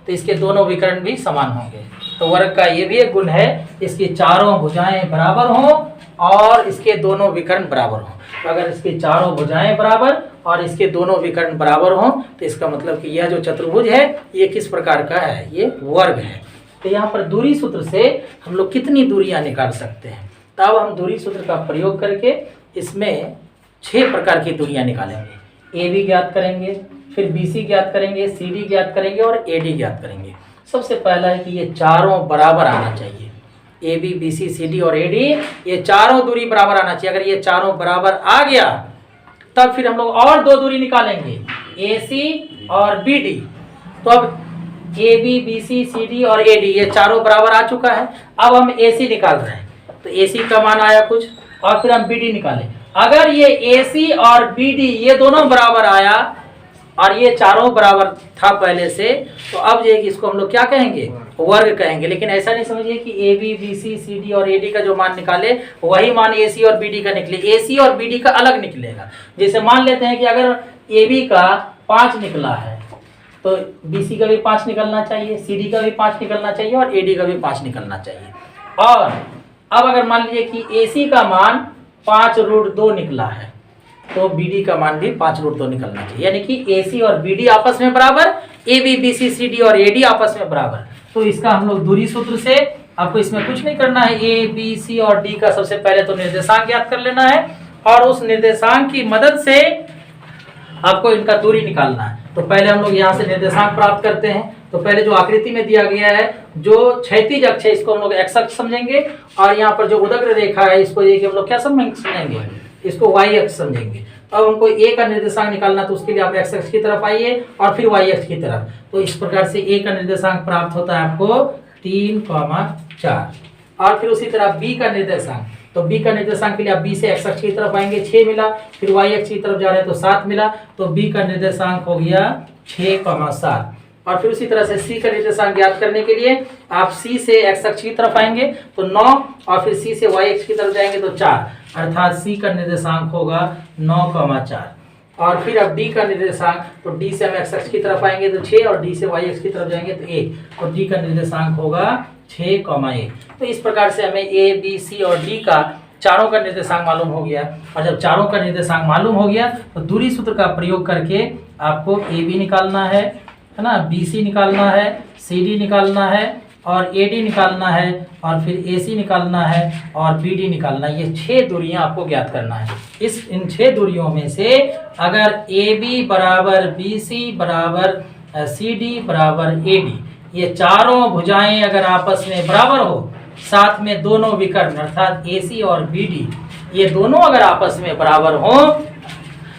तो इसके दोनों विकर्ण भी समान होंगे। तो वर्ग का ये भी एक गुण है, इसकी चारों भुजाएं बराबर हों और इसके दोनों विकर्ण बराबर हों। तो अगर इसकी चारों भुजाएं बराबर और इसके दोनों विकर्ण बराबर हों तो इसका मतलब कि यह जो चतुर्भुज है ये किस प्रकार का है, ये वर्ग है। तो यहाँ पर दूरी सूत्र से हम लोग कितनी दूरियां निकाल सकते हैं। तब हम दूरी सूत्र का प्रयोग करके इसमें 6 प्रकार की दूरियां निकालेंगे। ए बी ज्ञात करेंगे, फिर बी सी ज्ञात करेंगे, सी डी ज्ञात करेंगे और ए डी ज्ञात करेंगे। सबसे पहला है कि ये चारों बराबर आना चाहिए। A B, B C, C D और ए डी ये चारों दूरी बराबर आना चाहिए। अगर ये चारों बराबर आ गया तब फिर हम लोग और 2 दूरी निकालेंगे, ए सी और बी डी। तो अब A B, B C, C D और ए डी ये चारों बराबर आ चुका है। अब हम ए सी निकाल रहे हैं तो ए सी का मान आया कुछ और फिर हम बी डी निकालें। अगर ये ए सी और बी डी ये दोनों बराबर आया और ये चारों बराबर था पहले से, तो अब ये कि इसको हम लोग क्या कहेंगे, वर्ग कहेंगे। लेकिन ऐसा नहीं समझिए कि A B, B C, C D और ए डी का जो मान निकाले वही मान ए सी और बी डी का निकले। ए सी और बी डी का अलग निकलेगा। जैसे मान लेते हैं कि अगर ए बी का 5 निकला है तो बी सी का भी 5 निकलना चाहिए, सी डी का भी 5 निकलना चाहिए और ए डी का भी 5 निकलना चाहिए। और अब अगर मान लीजिए कि ए सी का मान 5√2 निकला है तो बी डी का मान भी 5√2 निकलना चाहिए। यानी कि ए सी और बी डी आपस में बराबर, A B, B C, C D और ए डी आपस में बराबर। तो इसका हम लोग दूरी सूत्र से, आपको इसमें कुछ नहीं करना है, ए बी सी और डी का सबसे पहले तो निर्देशांक ज्ञात कर लेना है और उस निर्देशांक की मदद से आपको इनका दूरी निकालना है। तो पहले हम लोग यहाँ से निर्देशांक प्राप्त करते हैं। तो पहले जो आकृति में दिया गया है जो क्षैतिज अक्ष है इसको हम लोग एक्स अक्ष समझेंगे और यहाँ पर जो उदग्र रेखा है इसको ये हम लोग क्या समझेंगे, इसको वाई अक्ष समझेंगे। अब हमको ए का निर्देशांक निकालना तो उसके लिए आप एक्स अक्ष की तरफ आइए और फिर वाई अक्ष की तरफ। तो इस प्रकार से ए का निर्देशांक प्राप्त होता है आपको 3,4 और फिर उसी तरह बी का निर्देशांक। तो बी का निर्देशांक के लिए आप बी से एक्स अक्ष की तरफ आएंगे, 6 मिला, फिर वाई अक्ष की तरफ जा रहे हैं तो 7 मिला, तो बी का निर्देशांक हो गया 6,7। और फिर उसी तरह से सी का निर्देशांक ज्ञात करने के लिए आप सी से एक्स अक्ष की तरफ आएंगे तो 9 और फिर सी से वाई अक्ष की तरफ जाएंगे तो 4, अर्थात सी का निर्देशांक होगा 9,4। और फिर अब डी का निर्देशांक, तो डी से हम एक्स अक्ष की तरफ आएंगे तो 6 और डी से वाई अक्ष की तरफ जाएंगे तो 1, तो डी का निर्देशांक होगा 6,1। तो इस प्रकार से हमें ए बी सी और डी का चारों का निर्देशांक मालूम हो गया। और जब चारों का निर्देशांक मालूम हो गया तो दूरी सूत्र का प्रयोग करके आपको ए बी निकालना है ना, बी सी निकालना है, सी डी निकालना है और ए डी निकालना है और फिर ए सी निकालना है और बी डी निकालना है। ये 6 दूरियां आपको ज्ञात करना है। इन 6 दूरियों में से अगर ए बी बराबर बी सी बराबर सी डी बराबर ए डी ये चारों भुजाएं अगर आपस में बराबर हो, साथ में दोनों विकर्ण अर्थात ए सी और बी डी ये दोनों अगर आपस में बराबर हो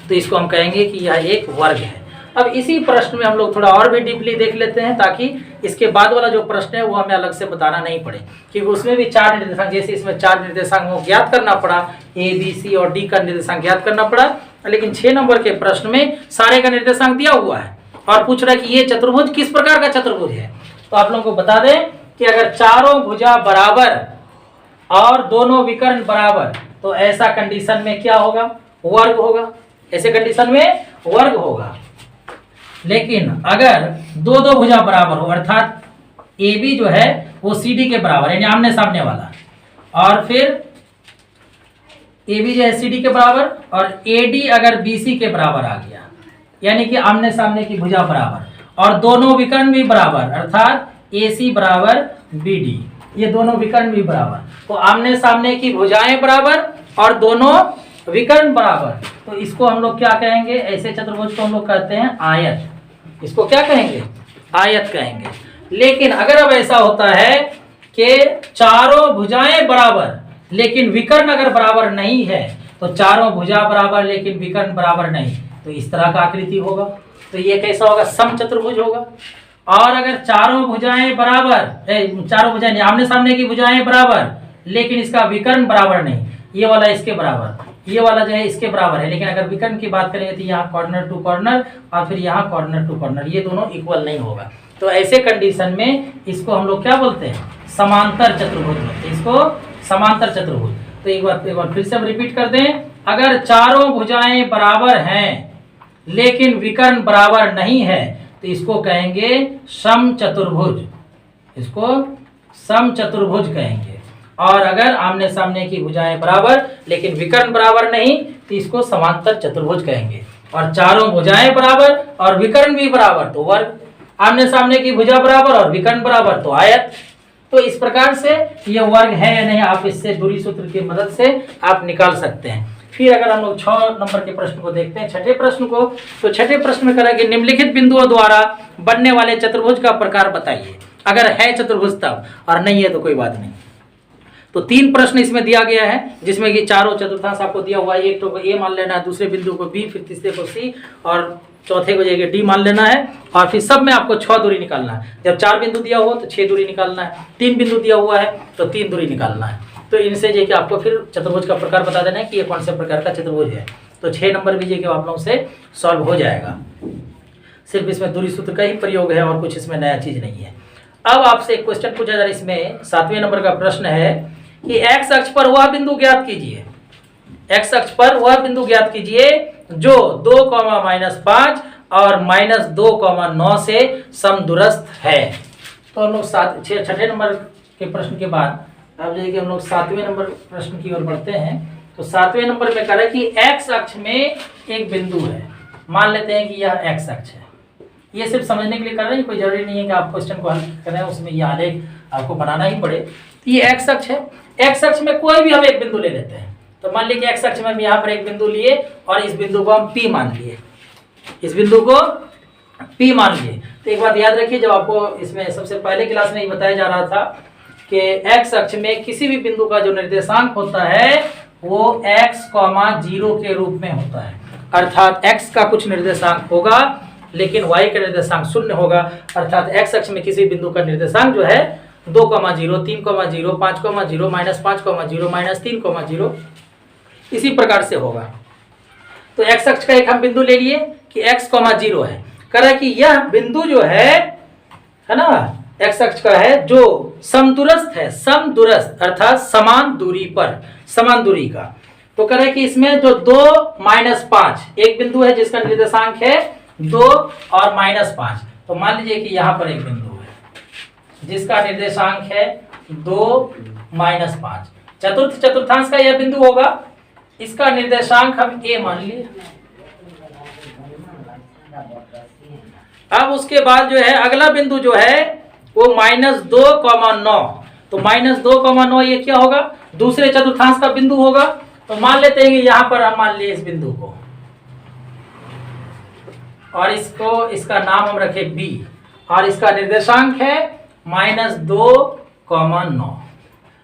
तो इसको हम कहेंगे कि यह एक वर्ग है। अब इसी प्रश्न में हम लोग थोड़ा और भी डीपली देख लेते हैं ताकि इसके बाद वाला जो प्रश्न है वो हमें अलग से बताना नहीं पड़े, क्योंकि उसमें भी 4 निर्देशांक, जैसे इसमें 4 निर्देशांक को ज्ञात करना पड़ा, ए बी सी और डी का निर्देशांक ज्ञात करना पड़ा, लेकिन 6 नंबर के प्रश्न में सारे का निर्देशांक दिया हुआ है और पूछ रहा है कि ये चतुर्भुज किस प्रकार का चतुर्भुज है। तो आप लोगों को बता दें कि अगर चारों भुजा बराबर और दोनों विकर्ण बराबर, तो ऐसा कंडीशन में क्या होगा, वर्ग होगा, ऐसे कंडीशन में वर्ग होगा। लेकिन अगर दो भुजा बराबर हो, अर्थात ए बी जो है वो सी डी के बराबर, यानी आमने सामने वाला, और फिर ए बी जो है सी डी के बराबर और ए डी अगर बी सी के बराबर आ गया, यानी कि आमने सामने की भुजा बराबर, और दोनों विकर्ण भी बराबर, अर्थात ए सी बराबर बी डी, ये दोनों विकर्ण भी बराबर, तो आमने सामने की भुजाएं बराबर और दोनों विकर्ण बराबर, तो इसको हम लोग क्या कहेंगे, ऐसे चतुर्भुज को हम लोग कहते हैं आयत। इसको क्या कहेंगे, आयत कहेंगे। लेकिन अगर अब ऐसा होता है कि चारों भुजाएं बराबर लेकिन विकर्ण अगर बराबर नहीं है, तो चारों भुजा बराबर लेकिन विकर्ण बराबर नहीं, तो इस तरह का आकृति होगा, तो ये कैसा होगा, समचतुर्भुज होगा। और अगर चारों भुजाएं बराबर, चारों भुजाएं आमने सामने की भुजाएं बराबर लेकिन इसका विकर्ण बराबर नहीं, ये वाला इसके बराबर, ये वाला जो है इसके बराबर है, लेकिन अगर विकर्ण की बात करेंगे तो यहाँ कॉर्नर टू कॉर्नर और फिर यहाँ कॉर्नर टू कॉर्नर, ये दोनों इक्वल नहीं होगा, तो ऐसे कंडीशन में इसको हम लोग क्या बोलते हैं, समांतर चतुर्भुज बोलते हैं, इसको समांतर चतुर्भुज। तो एक बार फिर से हम रिपीट कर दें, अगर चारों भुजाएं बराबर हैं लेकिन विकर्ण बराबर नहीं है, तो इसको कहेंगे समचतुर्भुज, इसको समचतुर्भुज कहेंगे। और अगर आमने सामने की भुजाएं बराबर लेकिन विकर्ण बराबर नहीं, तो इसको समांतर चतुर्भुज कहेंगे। और चारों भुजाएं बराबर और विकर्ण भी बराबर तो वर्ग, आमने सामने की भुजा बराबर और विकर्ण बराबर तो आयत। तो इस प्रकार से ये वर्ग है या नहीं, आप इससे दूरी सूत्र की मदद से आप निकाल सकते हैं। फिर अगर हम लोग 6 नंबर के प्रश्न को देखते हैं, छठे प्रश्न को, तो छठे प्रश्न में करेंगे निम्नलिखित बिंदुओं द्वारा बनने वाले चतुर्भुज का प्रकार बताइए। अगर है चतुर्भुज तब, और नहीं है तो कोई बात नहीं। तो 3 प्रश्न इसमें दिया गया है, जिसमें कि चारों चतुर्थांश आपको दिया हुआ है, एक को ए मान लेना है, दूसरे बिंदु को बी, फिर तीसरे को सी और चौथे को जगह डी मान लेना है, और फिर सब में आपको 6 दूरी निकालना है। जब 4 बिंदु दिया हुआ तो 6 दूरी निकालना है, 3 बिंदु दिया हुआ है तो 3 दूरी निकालना है। तो इनसे जो कि आपको फिर चतुर्भुज का प्रकार बता देना है कि ये कौन से प्रकार का चतुर्भुज है। तो 6 नंबर भी जो आप लोगों से सॉल्व हो जाएगा। सिर्फ इसमें दूरी सूत्र का ही प्रयोग है और कुछ इसमें नया चीज नहीं है। अब आपसे एक क्वेश्चन पूछा जा रहा है, इसमें 7वें नंबर का प्रश्न है कि एक्स अक्ष पर वह बिंदु ज्ञात कीजिए, एक्स अक्ष पर वह बिंदु ज्ञात कीजिए जो 2,-5 और -2,9 से समदूरस्थ है। तो हम लोग 6ठे नंबर के प्रश्न के बाद अब जो कि हम लोग 7वें नंबर प्रश्न की ओर बढ़ते हैं। तो 7वें नंबर में कह रहा है कि एक्स अक्ष में एक बिंदु है, मान लेते हैं कि यह एक्स अक्ष है। ये सिर्फ समझने के लिए कर रहे हैं, कोई जरूरी नहीं है कि आप क्वेश्चन को हल करें, उसमें ये आलेख आपको बनाना ही पड़े। ये एक्स अक्ष है, एक्स अक्ष में कोई भी हम एक बिंदु ले लेते हैं। तो मान लीजिए एक्स अक्ष में हम यहाँ पर एक बिंदु लिए और इस बिंदु को हम P मान लिए, इस बिंदु को P मान लिए। तो एक बात याद रखिए, जब आपको इसमें सबसे पहले क्लास में ही बताया जा रहा था कि एक्स अक्ष में किसी भी बिंदु का जो निर्देशांक होता है वो x, 0 के रूप में होता है। अर्थात x का कुछ निर्देशांक होगा लेकिन y का निर्देशांक 0 होगा। अर्थात x अक्ष में किसी बिंदु का निर्देशांक जो है 2, 0, 3, 0, 5, 0, -5, 0, -3, 0 इसी प्रकार से होगा। तो x अक्ष का एक हम बिंदु ले लिए कि x, 0 है। कह रहा है कि यह बिंदु जो है ना, x अक्ष का है जो समदूरस्थ है, समदूरस्थ अर्थात समान दूरी पर, समान दूरी का। तो कह रहा है कि इसमें जो 2, -5 एक बिंदु है जिसका निर्देशांक है 2 और -5। तो मान लीजिए कि यहाँ पर एक बिंदु है जिसका निर्देशांक है 2, -5। चतुर्थांश का यह बिंदु होगा, इसका निर्देशांक हम a मान लिए। अब उसके बाद जो है अगला बिंदु जो है वो -2,9। तो -2,9 ये क्या होगा, दूसरे चतुर्थांश का बिंदु होगा। तो मान लेते हैं कि यहाँ पर हम मान लिए इस बिंदु को और इसका नाम हम रखे B और इसका निर्देशांक है -2,9।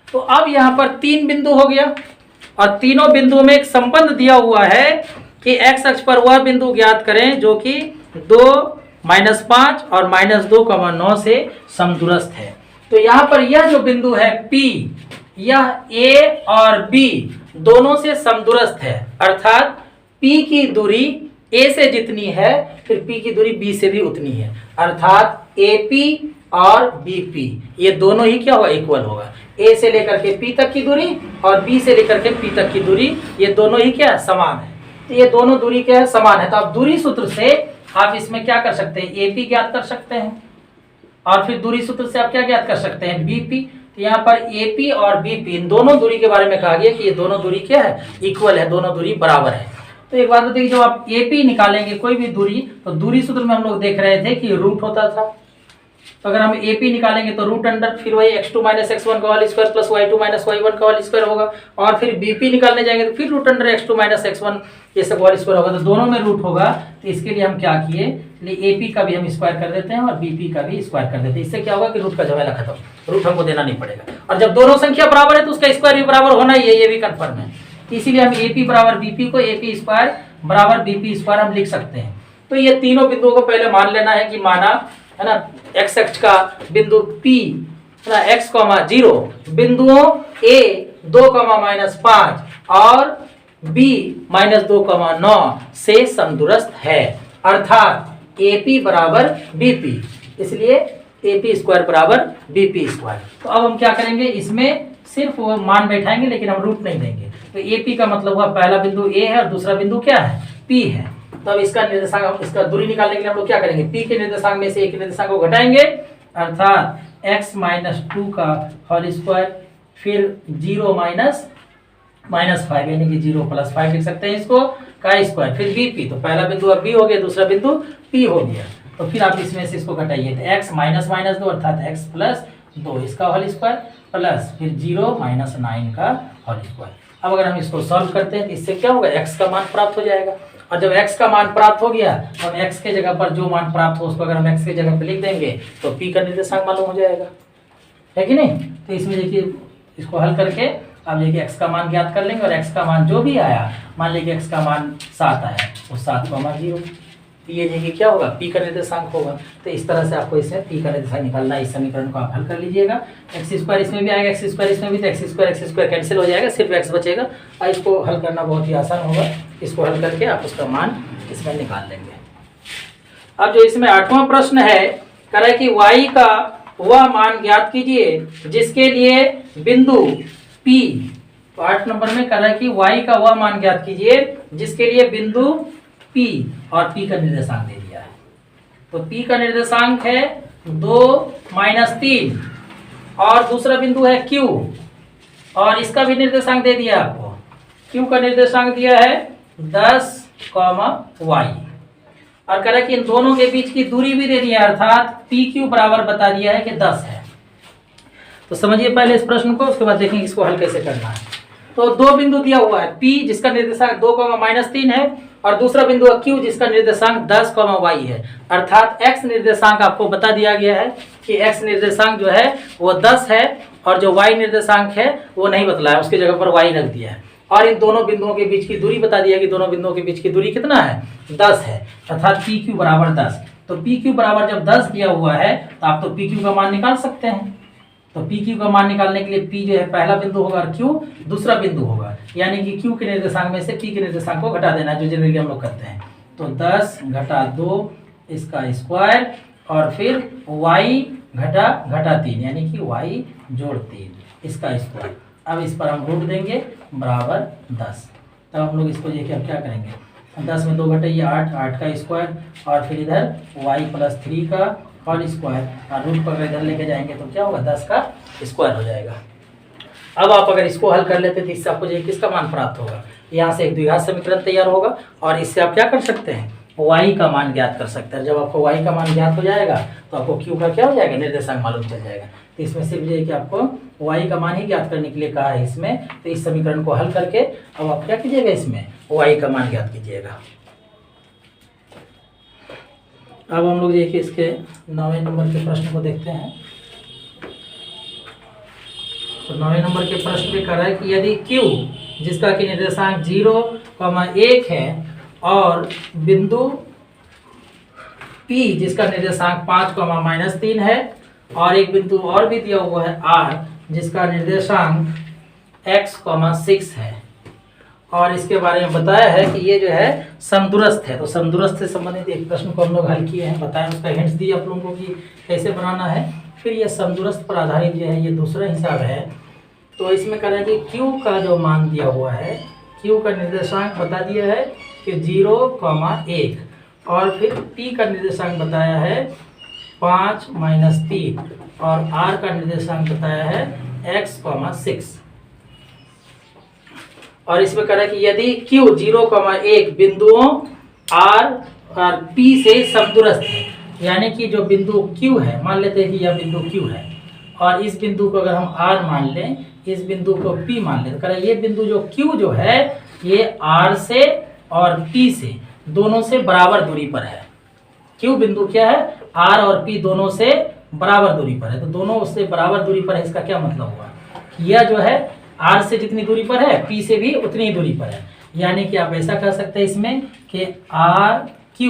तो अब यहाँ पर 3 बिंदु हो गया और तीनों बिंदुओं में एक संबंध दिया हुआ है कि x अक्ष पर वह बिंदु ज्ञात करें जो कि 2, -5 और -2,9 से समदूरस्थ है। तो यहाँ पर यह जो बिंदु है P, यह A और B दोनों से समदूरस्थ है, अर्थात P की दूरी A से जितनी है फिर P की दूरी B से भी उतनी है, अर्थात AP और BP ये दोनों ही क्या होगा, इक्वल होगा। A से लेकर के P तक की दूरी और B से लेकर के P तक की दूरी ये दोनों ही क्या है, समान है। तो ये दोनों दूरी क्या है, समान है। तो आप दूरी सूत्र से आप इसमें क्या कर सकते हैं, AP ज्ञात कर सकते हैं और फिर दूरी सूत्र से आप क्या ज्ञात कर सकते हैं, BP। तो यहाँ पर AP और BP इन दोनों दूरी के बारे में कहा गया कि ये दोनों दूरी क्या है, इक्वल है, दोनों दूरी बराबर है। तो एक बात बताइए, जब आप AP निकालेंगे कोई भी दूरी, तो दूरी सूत्र में हम लोग देख रहे थे कि रूट होता था। तो अगर हम AP निकालेंगे तो रूट अंडर फिर वही x2 - x1 का whole square plus y2 - y1 का होल स्क्वायर होगा, और फिर BP निकालने जाएंगे तो फिर रूट अंडर x2 - x1 ये सब होल स्क्वायर होगा। तो दोनों में रूट होगा, तो इसके लिए हम क्या किए, AP का भी हम स्क्वायर कर देते हैं और BP का भी स्क्वायर कर देते हैं। इससे क्या होगा कि रूट का झमेला खत्म, रूट हमको देना नहीं पड़ेगा। और जब दोनों संख्या बराबर है तो उसका स्क्वायर भी बराबर होना ही है, ये भी कन्फर्म है। इसीलिए हम AP बराबर BP को AP स्क्वायर बराबर BP स्क्वायर हम लिख सकते हैं। तो ये तीनों बिंदुओं को पहले मान लेना है कि माना है ना, x अक्ष का बिंदु P है ना, x, 0 बिंदुओं A 2,-5 और B -2,9 से समदूरस्थ है, अर्थात AP बराबर BP, इसलिए AP स्क्वायर बराबर BP स्क्वायर। तो अब हम क्या करेंगे, इसमें सिर्फ वो मान बैठाएंगे लेकिन हम रूट नहीं देंगे। तो AP का मतलब हुआ पहला बिंदु A है और दूसरा बिंदु क्या है, P है। तो अब इसका निर्देशांक, इसका दूरी निकालने के लिए हम लोग क्या करेंगे, P के निर्देशांक में से A के निर्देशांक को घटाएंगे, अर्थात x - 2 का होल स्क्वायर फिर 0 - 5 यानी कि 0 + 5 लिख सकते हैं इसको का स्क्वायर, फिर BP। तो पहला बिंदु अब B हो गया, दूसरा बिंदु P हो गया। तो फिर आप इसमें से इसको घटाइए, तो x - 2 अर्थात x + 2 इसका होल स्क्वायर प्लस फिर 0 - 9 का होल स्क्वायर। अब अगर हम इसको सॉल्व करते हैं तो इससे क्या होगा, x का मान प्राप्त हो जाएगा। और जब x का मान प्राप्त हो गया तो हम x के जगह पर जो मान प्राप्त हो उसको अगर हम x के जगह पर लिख देंगे तो P का निर्देशांक मालूम हो जाएगा, है कि नहीं। तो इसमें देखिए इसको हल करके अब देखिए x का मान ज्ञात कर लेंगे और x का मान जो भी आया, मान लीजिए x का मान 7 आया, वो 7,0 ये देखिए क्या होगा, P का निर्देशांक होगा। तो इस तरह से आपको इसमें P का निर्देशांक निकालना है। इस समीकरण को आप हल कर लीजिएगा, x स्क्वायर इसमें भी आएगा, x स्क्वायर इसमें भी, तो x स्क्वायर कैंसिल हो जाएगा, सिर्फ x बचेगा। और इसको हल करना बहुत ही आसान होगा, इसको हल करके आप उसका मान इसमें निकाल लेंगे। अब जो इसमें 8वां प्रश्न है, कह रहा है कि y का वह मान ज्ञात कीजिए जिसके लिए बिंदु P, तो 8 नंबर में कह रहा है कि y का वह मान ज्ञात कीजिए जिसके लिए बिंदु P और P का निर्देशांक दे दिया है। तो P का निर्देशांक है 2 - 3 और दूसरा बिंदु है Q और इसका भी निर्देशांक दे दिया आपको। Q का निर्देशांक दिया है 10, y और कह रहा है कि इन दोनों के बीच की दूरी भी दे दिया है, अर्थात PQ बराबर बता दिया है कि 10 है। तो समझिए पहले इस प्रश्न को, उसके बाद देखेंगे इसको हल कैसे करना है। तो दो बिंदु दिया हुआ है, P जिसका निर्देशांक 2, -3 है और दूसरा बिंदु है Q जिसका निर्देशांक 10, y है, अर्थात x निर्देशांक आपको बता दिया गया है कि x निर्देशांक जो है वो 10 है और जो y निर्देशांक है वो नहीं बतलाया, उसकी जगह पर y रख दिया है। और इन दोनों बिंदुओं के बीच की दूरी बता दिया कि दोनों बिंदुओं के बीच की दूरी कितना है, 10 है, अर्थात PQ बराबर 10। तो PQ बराबर जब 10 दिया हुआ है तो आप तो PQ का मान निकाल सकते हैं। तो PQ का मान निकालने के लिए P जो है पहला बिंदु होगा और Q दूसरा बिंदु होगा, यानी कि Q के निर्देशांक में से P के निर्देशांक को घटा देना, जो जनरली हम लोग करते हैं। तो 10 - 2 इसका स्क्वायर और फिर y घटा 3 यानी कि y + 3 इसका स्क्वायर। अब इस पर हम रूट देंगे बराबर 10। तब हम लोग इसको देखिए अब क्या करेंगे, 10 में 2 घटाइए 8, 8 का स्क्वायर और फिर इधर y + 3 का होल स्क्वायर और रूट पर इधर लेके जाएंगे तो क्या होगा, 10 का स्क्वायर हो जाएगा। अब आप अगर इसको हल कर लेते तो इससे आपको जो किसका मान प्राप्त होगा, यहाँ से एक द्विघात समीकरण तैयार होगा और इससे आप क्या कर सकते हैं, y का मान ज्ञात कर सकते हैं। जब आपको y का मान ज्ञात हो जाएगा तो आपको q का क्या हो जाएगा, निर्देशांक मालूम चल जाएगा। तो इसमें सिर्फ ये कि आपको y का मान ही ज्ञात करने के लिए कहा है इसमें। तो इस समीकरण को हल करके अब आप क्या कीजिएगा, इसमें y का मान ज्ञात कीजिएगा। अब हम लोग देखिए इसके 9वें नंबर के प्रश्न को देखते हैं। तो 9वें नंबर के प्रश्न में कह रहा है कि यदि Q जिसका कि निर्देशांक 0, 1 है और बिंदु P जिसका निर्देशांक 5, -3 है, और एक बिंदु और भी दिया हुआ है R जिसका निर्देशांक x, 6 है, और इसके बारे में बताया है कि ये जो है समदूरस्थ है। तो समदूरस्थ से संबंधित एक प्रश्न को हम लोग हल किए हैं, बताया, उसका हिंट्स दिए आप लोगों को कि कैसे बनाना है। फिर ये समदूरस्थ पर आधारित जो है ये दूसरा हिसाब है। तो इसमें कह रहे हैं कि Q का जो मान दिया हुआ है, Q का निर्देशांक बता दिया है कि 0, 1, और फिर P का निर्देशांक बताया है 5, -3, और R का निर्देशांक बताया है x, 6। और इसमें कह रहा है कि यदि Q 0, 1 बिंदुओं R और P से समदूरस्थ है, यानी कि जो बिंदु Q है, मान लेते हैं कि यह बिंदु Q है, और इस बिंदु को अगर हम R मान लें, इस बिंदु को P मान लें, तो कह रहा है ये बिंदु जो Q जो है ये R से और P से दोनों से बराबर दूरी पर है। Q बिंदु क्या है? R और P दोनों से बराबर दूरी पर है। तो दोनों उससे बराबर दूरी पर है, इसका क्या मतलब हुआ? यह जो है R से जितनी दूरी पर है, P से भी उतनी ही दूरी पर है। यानी कि आप ऐसा कह सकते हैं इसमें कि RQ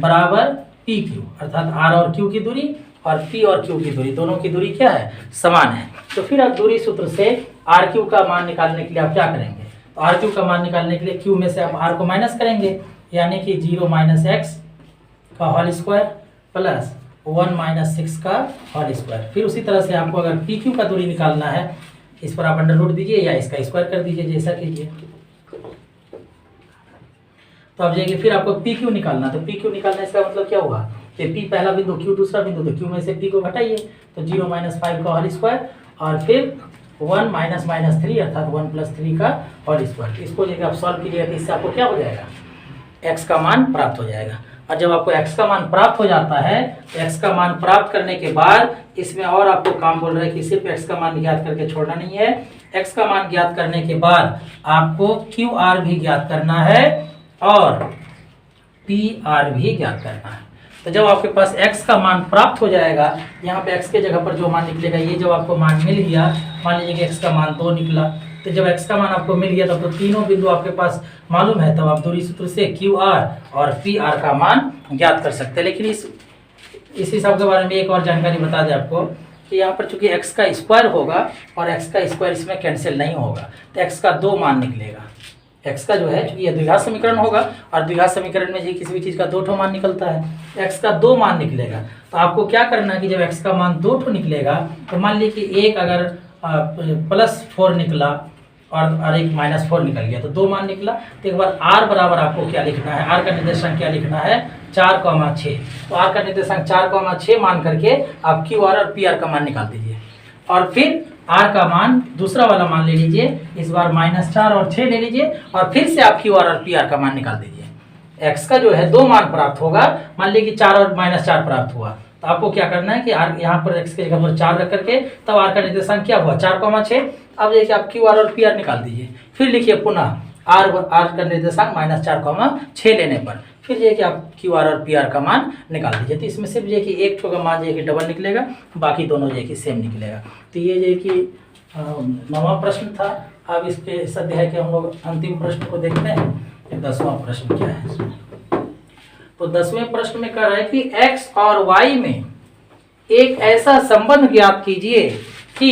बराबर PQ, अर्थात R और Q की दूरी और P और Q की दूरी, दोनों की दूरी क्या है? समान है। तो फिर आप दूरी सूत्र से RQ का मान निकालने के लिए आप क्या करेंगे? तो RQ का मान निकालने के लिए Q में से आप R को माइनस करेंगे, यानी कि 0 - x का होल स्क्वायर प्लस 1 - 6 का होल स्क्वायर। फिर उसी तरह से आपको अगर PQ का दूरी निकालना है, इस पर आप अंडर रूट दीजिए या इसका स्क्वायर कर दीजिए, जैसा कीजिए। तो अब जाइए फिर आपको PQ निकालना। तो PQ निकालना इसका मतलब क्या हुआ कि P पहला बिंदु, Q दूसरा बिंदु, तो Q में से P को घटाइए, तो 0 - 5 का होल स्क्वायर और फिर 1 - 3 अर्थात 1 + 3 का होल स्क्वायर। इसको लेकर आप सॉल्व कीजिएगा तो इससे आपको क्या हो जाएगा? x का मान प्राप्त हो जाएगा। और जब आपको x का मान प्राप्त हो जाता है, तो x का मान प्राप्त करने के बाद इसमें और आपको काम बोल रहा है कि सिर्फ x का मान ज्ञात करके छोड़ना नहीं है। x का मान ज्ञात करने के बाद आपको QR भी ज्ञात करना है और PR भी ज्ञात करना है। तो जब आपके पास x का मान प्राप्त हो जाएगा, यहाँ पे x के जगह पर जो मान निकलेगा, ये जब आपको मान मिल गया, मान लीजिए कि x का मान 2 निकला, तो जब x का मान आपको मिल गया तब तो तीनों बिंदु आपके पास मालूम है, तब आप दूरी सूत्र से QR और PR का मान ज्ञात कर सकते हैं। लेकिन इस हिसाब के बारे में एक और जानकारी बता दें आपको कि यहाँ पर चूंकि x का स्क्वायर होगा और x का स्क्वायर इसमें कैंसिल नहीं होगा, तो x का 2 मान निकलेगा। x का जो है, चूंकि ये द्विघात समीकरण होगा और द्विघात समीकरण में किसी भी चीज़ का 2 ठो मान निकलता है, x का 2 मान निकलेगा। तो आपको क्या करना है कि जब x का मान 2 ठो निकलेगा, तो मान लीजिए कि एक अगर +4 निकला और एक -4 निकल गया, तो 2 मान निकला। तो एक बार r बराबर आपको क्या लिखना है? r का निर्देशांक क्या लिखना है? 4, 6। तो r का निर्देशांक 4, 6 मान करके आप QR और PR का मान निकाल दीजिए, और फिर r का मान दूसरा वाला मान ले लीजिए, इस बार -4 और 6 ले लीजिए, और फिर से आप QR और PR का मान निकाल दीजिए। x का जो है 2 मान प्राप्त होगा, मान लीजिए कि 4 और -4 प्राप्त हुआ, तो आपको क्या करना है कि r यहाँ पर x के जगह पर 4 रख करके तब r का निर्देशांक क्या हुआ? 4, 6। अब देखिए आप QR और PR निकाल दीजिए, फिर लिखिए पुनः r का निर्देशांक -4, 6 लेने पर फिर ये कि आप QR और PR का मान निकाल दीजिए। तो इसमें सिर्फ ये कि एक ठो का मान जो कि डबल निकलेगा, बाकी दोनों जो कि सेम निकलेगा। तो ये जो कि 9वां प्रश्न था। अब इसके इस अध्याय के हम लोग अंतिम प्रश्न को देखते हैं कि 10वां प्रश्न क्या है। तो 10वें प्रश्न में कह रहा है कि x और y में एक ऐसा संबंध ज्ञात कीजिए कि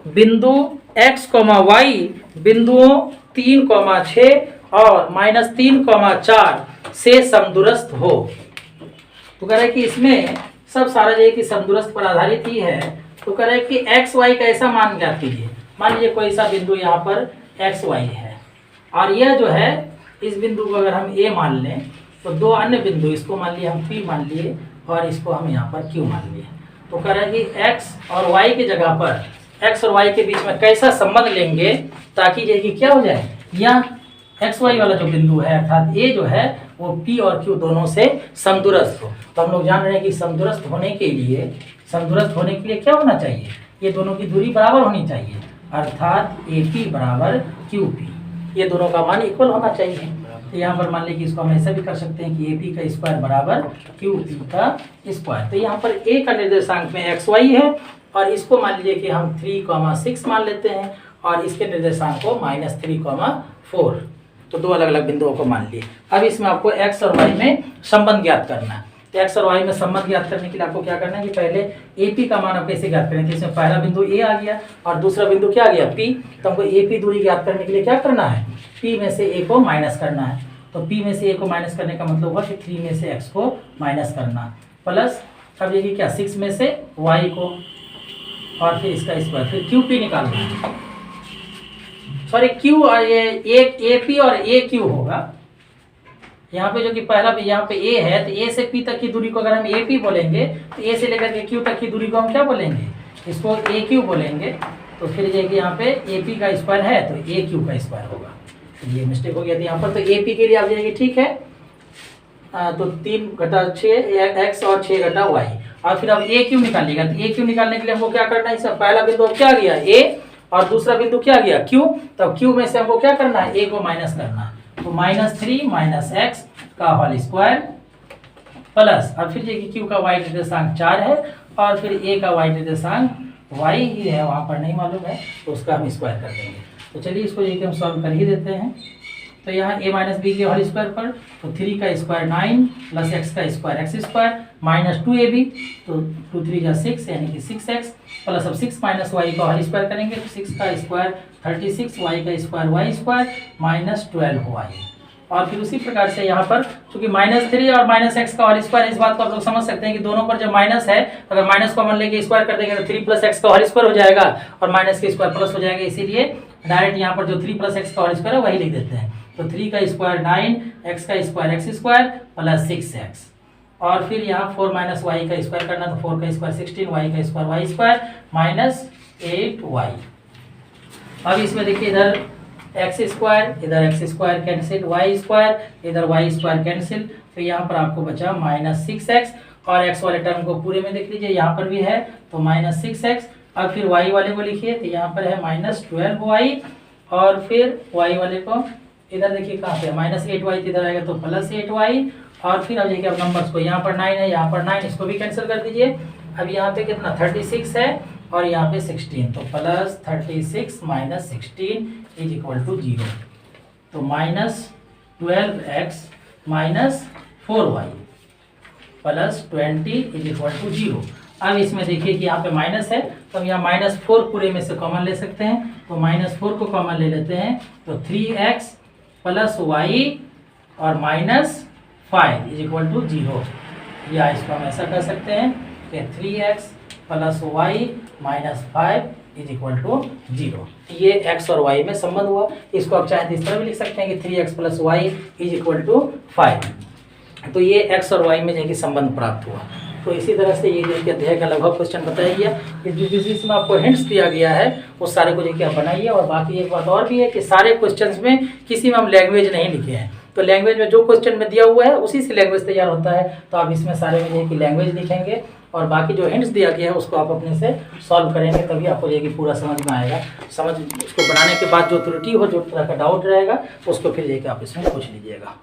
बिंदु x, y बिंदुओं 3, 6 और -3, 4 से समदूरस्थ हो। तो कह रहा है कि इसमें सब सारा जो है कि समदूरस्थ पर आधारित ही है। तो कह रहा है कि x, y का ऐसा मान ज्ञात कीजिए। मान लीजिए कोई सा बिंदु यहाँ पर x, y है, और यह जो है इस बिंदु को अगर हम A मान लें, तो 2 अन्य बिंदु, इसको मान लिए हम P मान लिए और इसको हम यहाँ पर Q मान लिए। तो कह रहा है कि x और y की जगह पर x और y के बीच में कैसा संबंध लेंगे ताकि ये कि क्या हो जाए, या एक्स वाई वाला जो बिंदु है अर्थात ए जो है वो P और Q दोनों से समदूरस्थ हो। तो हम लोग जान रहे हैं कि समदूरस्थ होने के लिए क्या होना चाहिए? ये दोनों की दूरी बराबर होनी चाहिए, अर्थात AP बराबर QP, ये दोनों का मान इक्वल होना चाहिए। तो यहाँ पर मान लीजिए कि इसको हम ऐसा भी कर सकते हैं कि AP का स्क्वायर बराबर QP का स्क्वायर। तो यहाँ पर A का निर्देशांक में XY है, और इसको मान लीजिए कि हम 3, 6 मान लेते हैं, और इसके निर्देशांक को -3, 4। तो 2 अलग अलग बिंदुओं को मान लिए। अब इसमें आपको x और y में संबंध ज्ञात करना है। एक्स और वाई में संबंध ज्ञात करने के लिए आपको क्या करना है कि पहले ए पी का मान आप कैसे ज्ञात करें। तो इसमें पहला बिंदु ए आ गया और दूसरा बिंदु क्या आ गया पी। तो हमको ए पी दूरी ज्ञात करने के लिए क्या करना है, पी में से ए को माइनस करना है। तो पी में से ए को माइनस करने का मतलब हुआ कि 3 में से एक्स को माइनस करना प्लस अब ये क्या 6 में से वाई को और फिर इसका स्क्वायर, फिर क्यू पी निकालना है। सॉरी क्यू ये ए पी और ए क्यू होगा यहाँ पे, जो कि पहला भी यहाँ पे ए है तो ए से पी तक की दूरी को अगर हम ए पी बोलेंगे तो ए से लेकर के क्यू तक की दूरी को हम क्या बोलेंगे, इसको ए क्यू बोलेंगे। तो फिर ये यहाँ पे ए पी का स्क्वायर है तो ए क्यू का स्क्वायर होगा। तो ये मिस्टेक हो गया था यहाँ पर। तो ए पी के लिए आप जाएंगे ठीक है, तो 3 घटा 6 एक्स और 6 घटा वाई। और फिर अब ए क्यू निकालिएगा। तो ए क्यू निकालने के लिए हमको क्या करना है, इसका पहला बिंदु अब क्या गया ए और दूसरा बिंदु क्या गया क्यू। तो क्यू में से हमको क्या करना है, ए को माइनस करना है। तो -3 माइनस एक्स का होल स्क्वायर प्लस अब फिर देखिए क्यू का वाई निर्देशांक 4 है और फिर ए का वाई निर्देशांक वाई ही है, वहाँ पर नहीं मालूम है तो उसका हम स्क्वायर कर देंगे। तो चलिए इसको एक हम सॉल्व कर ही देते हैं। तो यहाँ a माइनस बी के होल स्क्वायर पर तो 3 का स्क्वायर 9 प्लस एक्स का square x square minus 2ab तो 2 3 जा 6 यानी कि 6x प्लस अब 6 माइनस वाई का होल स्क्वायर करेंगे तो 6 का स्क्वायर 36 वाई का square Y square minus 12 Y. और फिर उसी प्रकार से यहाँ पर चूंकि -3 और माइनस एक्स का होल स्क्वायर, इस बात को आप लोग समझ सकते हैं कि दोनों पर जब माइनस है अगर माइनस कॉमन लेके स्क्वायर कर देंगे तो 3 प्लस एक्स का होल स्क्वायर हो जाएगा और माइनस के स्क्वायर प्लस हो जाएगा। इसीलिए डायरेक्ट यहाँ पर जो 3 प्लस एक्स का होल स्क्वायर है वही लिख देते हैं। तो 3 का स्क्वायर 9 एक्स का square x square plus 6x और फिर यहाँ 4 माइनस वाई का स्क्वायर करना तो 4 का स्क्वायर 16 वाई का square Y square minus 8y। अब इसमें देखिए इधर एक्स स्क्वायर इधर X square cancel, Y square इधर वाई स्क्वायर कैंसिल। तो यहाँ पर आपको बचा -6x और x वाले टर्म को पूरे में देख लीजिए, यहाँ पर भी है तो -6x। अब फिर y वाले को लिखिए तो यहाँ पर है -12y और फिर y वाले को इधर देखिए कहाँ पे -8y इधर आएगा तो +8y। और फिर अब देखिए अब नंबर्स को यहाँ पर 9 है यहाँ पर 9, इसको भी कैंसिल कर दीजिए। अब यहाँ पे कितना 36 है और यहाँ पे 16 तो +36 - 16 इज इक्वल टू 0। तो -12x - 4y plus 20 is equal to 0। अब इसमें देखिए कि यहाँ पे माइनस है तो हम यहाँ -4 पूरे में से कॉमन ले सकते हैं। तो -4 को कॉमन ले लेते हैं तो 3x प्लस y और -5 इज इक्वल टू 0। या इसको हम ऐसा कर सकते हैं कि 3x plus y -5 is equal to 0। ये x और y में संबंध हुआ। इसको आप चाहे इस तरह भी लिख सकते हैं कि 3x plus y is equal to 5। तो ये x और y में जो संबंध प्राप्त हुआ। तो इसी तरह से ये जो अध्याय का लगभग क्वेश्चन बताया गया। इसमें आपको हिंट्स दिया गया है वो सारे को जो आप बनाइए। और बाकी एक बात और भी है कि सारे क्वेश्चंस में किसी में हम लैंग्वेज नहीं लिखे हैं। तो लैंग्वेज में जो क्वेश्चन में दिया हुआ है उसी से लैंग्वेज तैयार होता है। तो आप इसमें सारे में जो लैंग्वेज लिखेंगे और बाकी जो हिंट्स दिया गया है उसको आप अपने से सॉल्व करेंगे, तभी आपको जो पूरा समझ में आएगा। समझ उसको बनाने के बाद जो त्रुटि हो, जो तरह का डाउट रहेगा उसको फिर आप इसमें पूछ लीजिएगा।